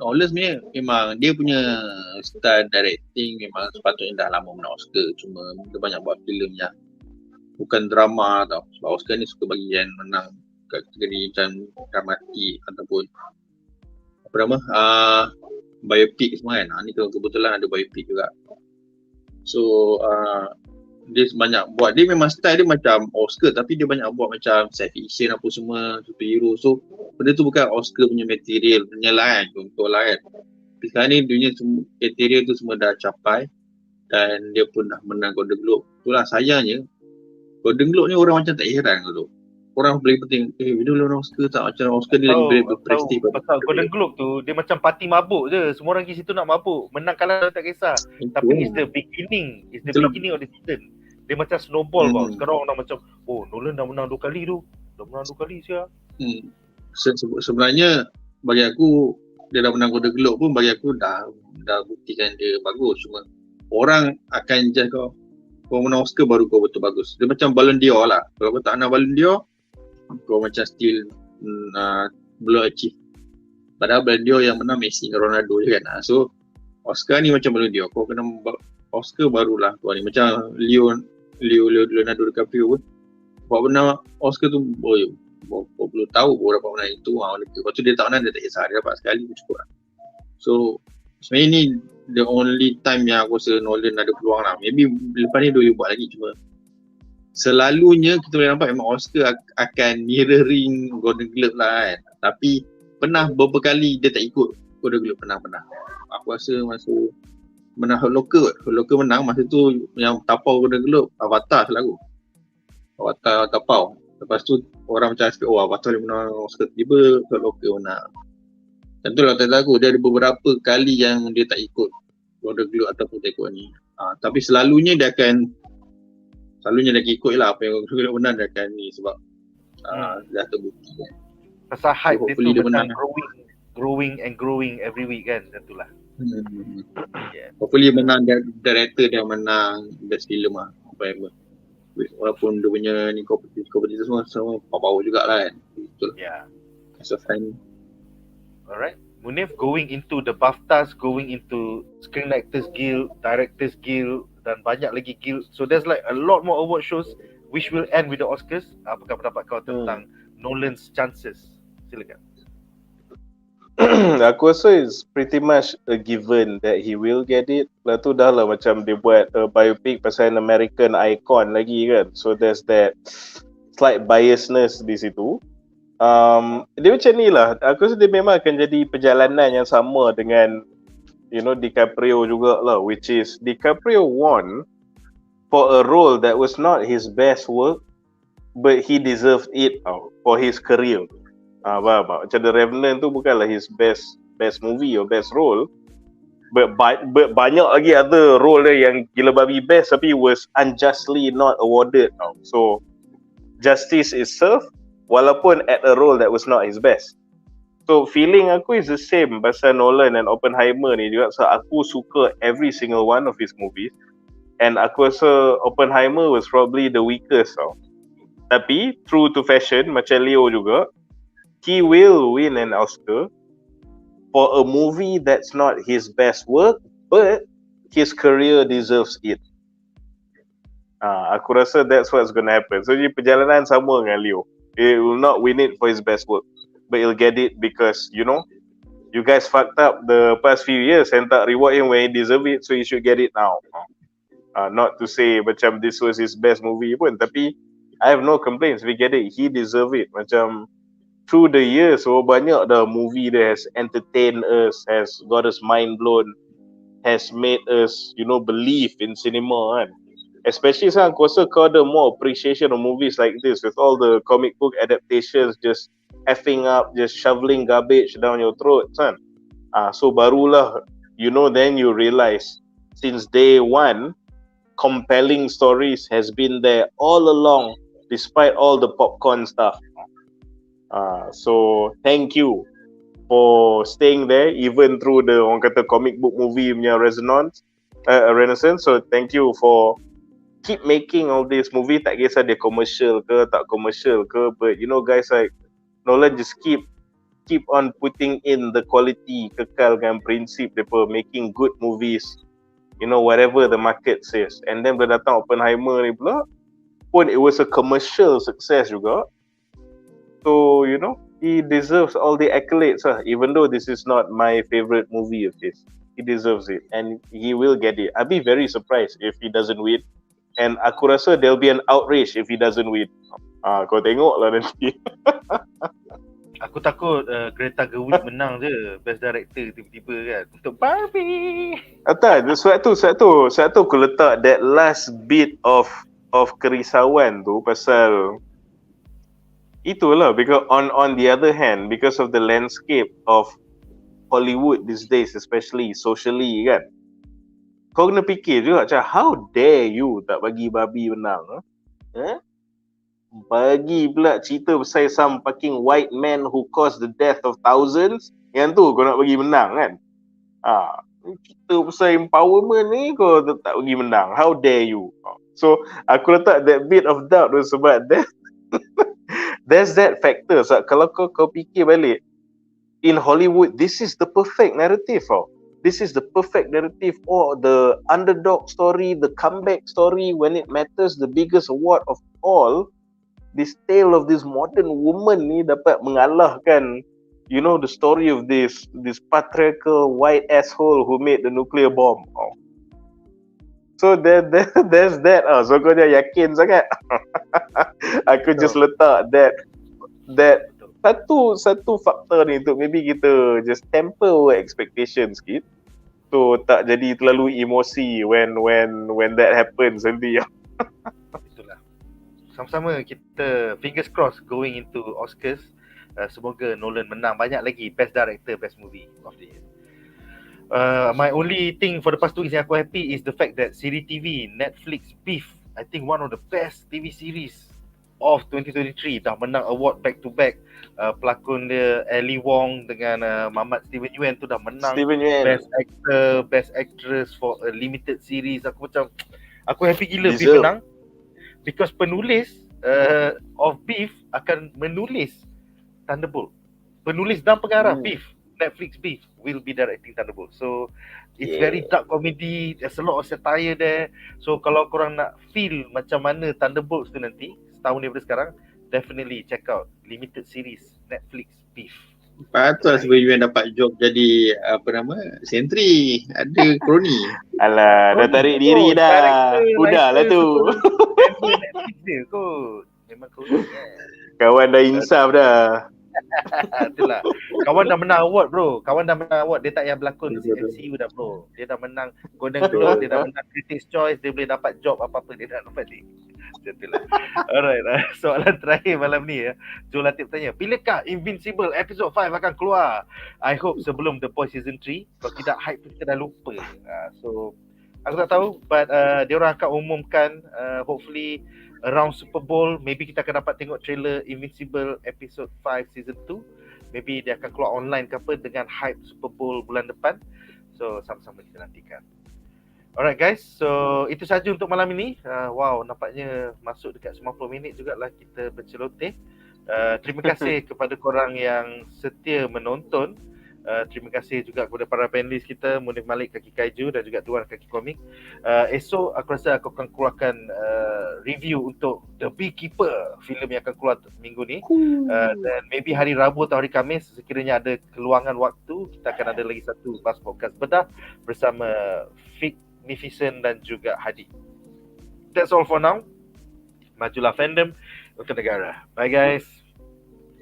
Nolan sebenarnya memang dia punya style directing memang sepatutnya dah lama menang Oscar. Cuma dia banyak buat filem yang bukan drama tau. Sebab Oscar ni suka bagi yang menang kat kategori macam dramatik ataupun apa nama, biopic semua kan. Ni kebetulan ada biopic juga. So dia banyak buat, dia memang style dia macam Oscar, tapi dia banyak buat macam science fiction apa semua, superhero. So benda tu bukan Oscar punya material punya lah kan, contoh lah kan. Tapi sekarang ni dunia semua material tu semua dah capai dan dia pun dah menang Golden Globe. Itulah sayangnya Golden Globe ni orang macam tak heran tu. Orang paling penting, dia boleh menang Oscar tak? Macam Oscar dia lagi berprestij. Pasal Golden Globe tu dia macam parti mabuk je. Semua orang pergi situ nak mabuk. Menang kalah tak kisah. Tapi it's the beginning. It's the beginning of the season. Dia macam snowball tau. Sekarang orang dah macam, oh Nolan dah menang 2 kali tu. Dah menang 2 kali siap. Sebenarnya bagi aku dia dah menang Golden Globe pun bagi aku dah buktikan dia bagus. Cuma orang akan judge kau menang Oscar baru kau betul bagus. Dia macam Ballon d'Or lah. Kalau kau tak nak Ballon d'Or, kau macam still belum achieve. Padahal Ballon d'Or yang menang Messi dan Ronaldo je kan. So Oscar ni macam Ballon d'Or. Kau kena Oscar barulah kau ni. Macam Leonardo DiCaprio pun buat menang Oscar tu kau perlu tahu baru dapat menang itu. Lepas tu dia tak menang, dia tak kisah, dia dapat sekali pun cukup lah. So sebenarnya ni the only time yang aku rasa Nolan ada peluang lah. Maybe lepas ni dia boleh buat lagi. Cuma selalunya kita boleh nampak memang Oscar akan mirroring Golden Globe lah kan. Tapi pernah beberapa kali dia tak ikut Golden Globe, pernah. Aku rasa masa menang Hurt Locker menang masa tu yang tapau Golden Globe Avatar selalu. Avatar tapau. Lepas tu orang macam cakap, oh Avatar dia menang Oscar, tiba Hurt Locker menang. Dan tu lah kata aku, dia ada beberapa kali yang dia tak ikut Golden Globe ataupun tak ikut ni. Tapi selalunya dia akan ikut lah apa yang Golden Globe menang, dia akan ni sebab dah terbukti kan. Pasal hype so, dia tu macam growing every week kan, tentulah. Yeah. Hopefully menang director dia menang best film lah. Walaupun dia punya ni kompetisi semua power jugalah kan. Betul. Yeah. As a fan. Alright. Munif, going into the BAFTAs, going into Screen Actors Guild, Directors Guild dan banyak lagi guild. So there's like a lot more award shows which will end with the Oscars. Apakah pendapat kau tentang Nolan's chances? Silakan. Aku rasa it's pretty much a given that he will get it. Lepas tu dah lah macam dia buat biopic pasal an American icon lagi kan. So there's that slight biasness di situ. Dia macam ni lah. Aku rasa dia memang akan jadi perjalanan yang sama dengan DiCaprio jugalah, which is DiCaprio won for a role that was not his best work, but he deserved it for his career. Faham? Macam The Revenant tu bukanlah his best movie or best role, banyak lagi other role dia yang gila babi best tapi was unjustly not awarded tau. So justice is served walaupun at a role that was not his best. So feeling aku is the same pasal Nolan and Oppenheimer ni juga. So aku suka every single one of his movies, and aku rasa Oppenheimer was probably the weakest tau. Tapi true to fashion macam Leo juga, he will win an Oscar for a movie that's not his best work, but his career deserves it. Aku rasa that's what's going to happen. So jadi perjalanan sama dengan Leo. He will not win it for his best work, but he'll get it because, you know, you guys fucked up the past few years and tak reward him when he deserve it, so he should get it now. Not to say macam this was his best movie pun, tapi I have no complaints. We get it. He deserve it. Macam through the years, so banyak dah movie that has entertained us, has got us mind blown, has made us, you know, believe in cinema kan. Especially sekarang aku rasa kau ada more appreciation of movies like this with all the comic book adaptations just effing up, just shoveling garbage down your throat kan. So barulah, you know, then you realize since day one, compelling stories has been there all along despite all the popcorn stuff. So thank you for staying there even through the orang kata comic book movie punya renaissance. So thank you for keep making all this movie, tak kisah dia commercial ke tak commercial ke, but you know guys, like Nolan just keep on putting in the quality, kekalkan prinsip depa making good movies, you know, whatever the market says. And then bila datang Oppenheimer ni pula pun it was a commercial success juga. So, you know, he deserves all the accolades even though this is not my favorite movie of his. He deserves it and he will get it. I'll be very surprised if he doesn't win. And aku rasa there'll be an outrage if he doesn't win. Kau tengok lah nanti. Aku takut Greta Gerwig menang je Best Director tiba-tiba kan untuk Barbie. Tak, sebab tu aku letak that last bit of kerisauan tu pasal itulah, because on the other hand, because of the landscape of Hollywood these days, especially socially kan, kau kena fikir juga macam how dare you tak bagi Barbie menang. Bagi pula cerita pasal some fucking white man who caused the death of thousands, yang tu kau nak bagi menang kan. Cerita pasal empowerment ni kau tak bagi menang, how dare you. So aku letak that bit of doubt tu sebab there's that factor. So, kalau kau fikir balik, in Hollywood, this is the perfect narrative. This is the perfect narrative, or the underdog story, the comeback story when it matters, the biggest award of all. This tale of this modern woman ni dapat mengalahkan, you know, the story of this patriarchal white asshole who made the nuclear bomb. So there's that. So kau dah yakin sangat. Aku just letak that satu faktor ni untuk maybe kita just temper our expectations sikit. So tak jadi terlalu emosi when that happens nanti. Itulah. Sama-sama kita fingers crossed going into Oscars. Semoga Nolan menang banyak lagi Best Director, Best Movie of the year. My only thing for the past 2 weeks yang aku happy is the fact that Siri TV, Netflix Beef, I think one of the best TV series of 2023, dah menang award back to back. Pelakon dia Ellie Wong dengan Mamat Steven Yeun tu dah menang Best Actor, Best Actress for a limited series. Aku happy gila Beef menang, because penulis of Beef akan menulis Thunderbolt. Penulis dan pengarah Beef, Netflix Beef will be directing Thunderbolt. So it's very dark comedy, there's a lot of satire there. So kalau korang nak feel macam mana Thunderbolts tu nanti setahun daripada sekarang, definitely check out limited series Netflix Beef. Patutlah sebelum Yuan dapat job jadi sentri, ada kroni. Alah, dah tarik diri dah. Udahlah tu. Netflix dia kot. Memang kroni kan. Kawan dah insaf dah. Itulah. Kawan dah menang award bro. Dia tak payah berlakon di MCU dah bro. Dia dah menang Golden Globe, dia dah menang Critics' Choice, dia boleh dapat job apa-apa dia dah dapat ni. Macam tu lah. Alright, soalan terakhir malam ni ya. Joe Latif tanya, bilakah Invincible episode 5 akan keluar? I hope sebelum The Boys season 3. Kalau tidak, hype tu kita dah lupa. So aku tak tahu, but diorang akan umumkan hopefully around Super Bowl. Maybe kita akan dapat tengok trailer Invincible episode 5 season 2. Maybe dia akan keluar online ke apa dengan hype Super Bowl bulan depan. So sama-sama kita nantikan. Alright guys, so itu saja untuk malam ini. Wow, nampaknya masuk dekat 90 minit jugalah kita berceloteh. Terima kasih kepada korang yang setia menonton. Terima kasih juga kepada para panelis kita, Munif Malik, Kaki Kaiju dan juga Tuan Kaki Komik. Esok aku rasa aku akan keluarkan review untuk The Beekeeper, filem yang akan keluar minggu ni. Dan maybe hari Rabu atau hari Khamis, sekiranya ada keluangan waktu, kita akan ada lagi satu Bas Podcast Bedah bersama Magnificent dan juga Hadi. That's all for now. Majulah fandom untuk negara. Bye guys.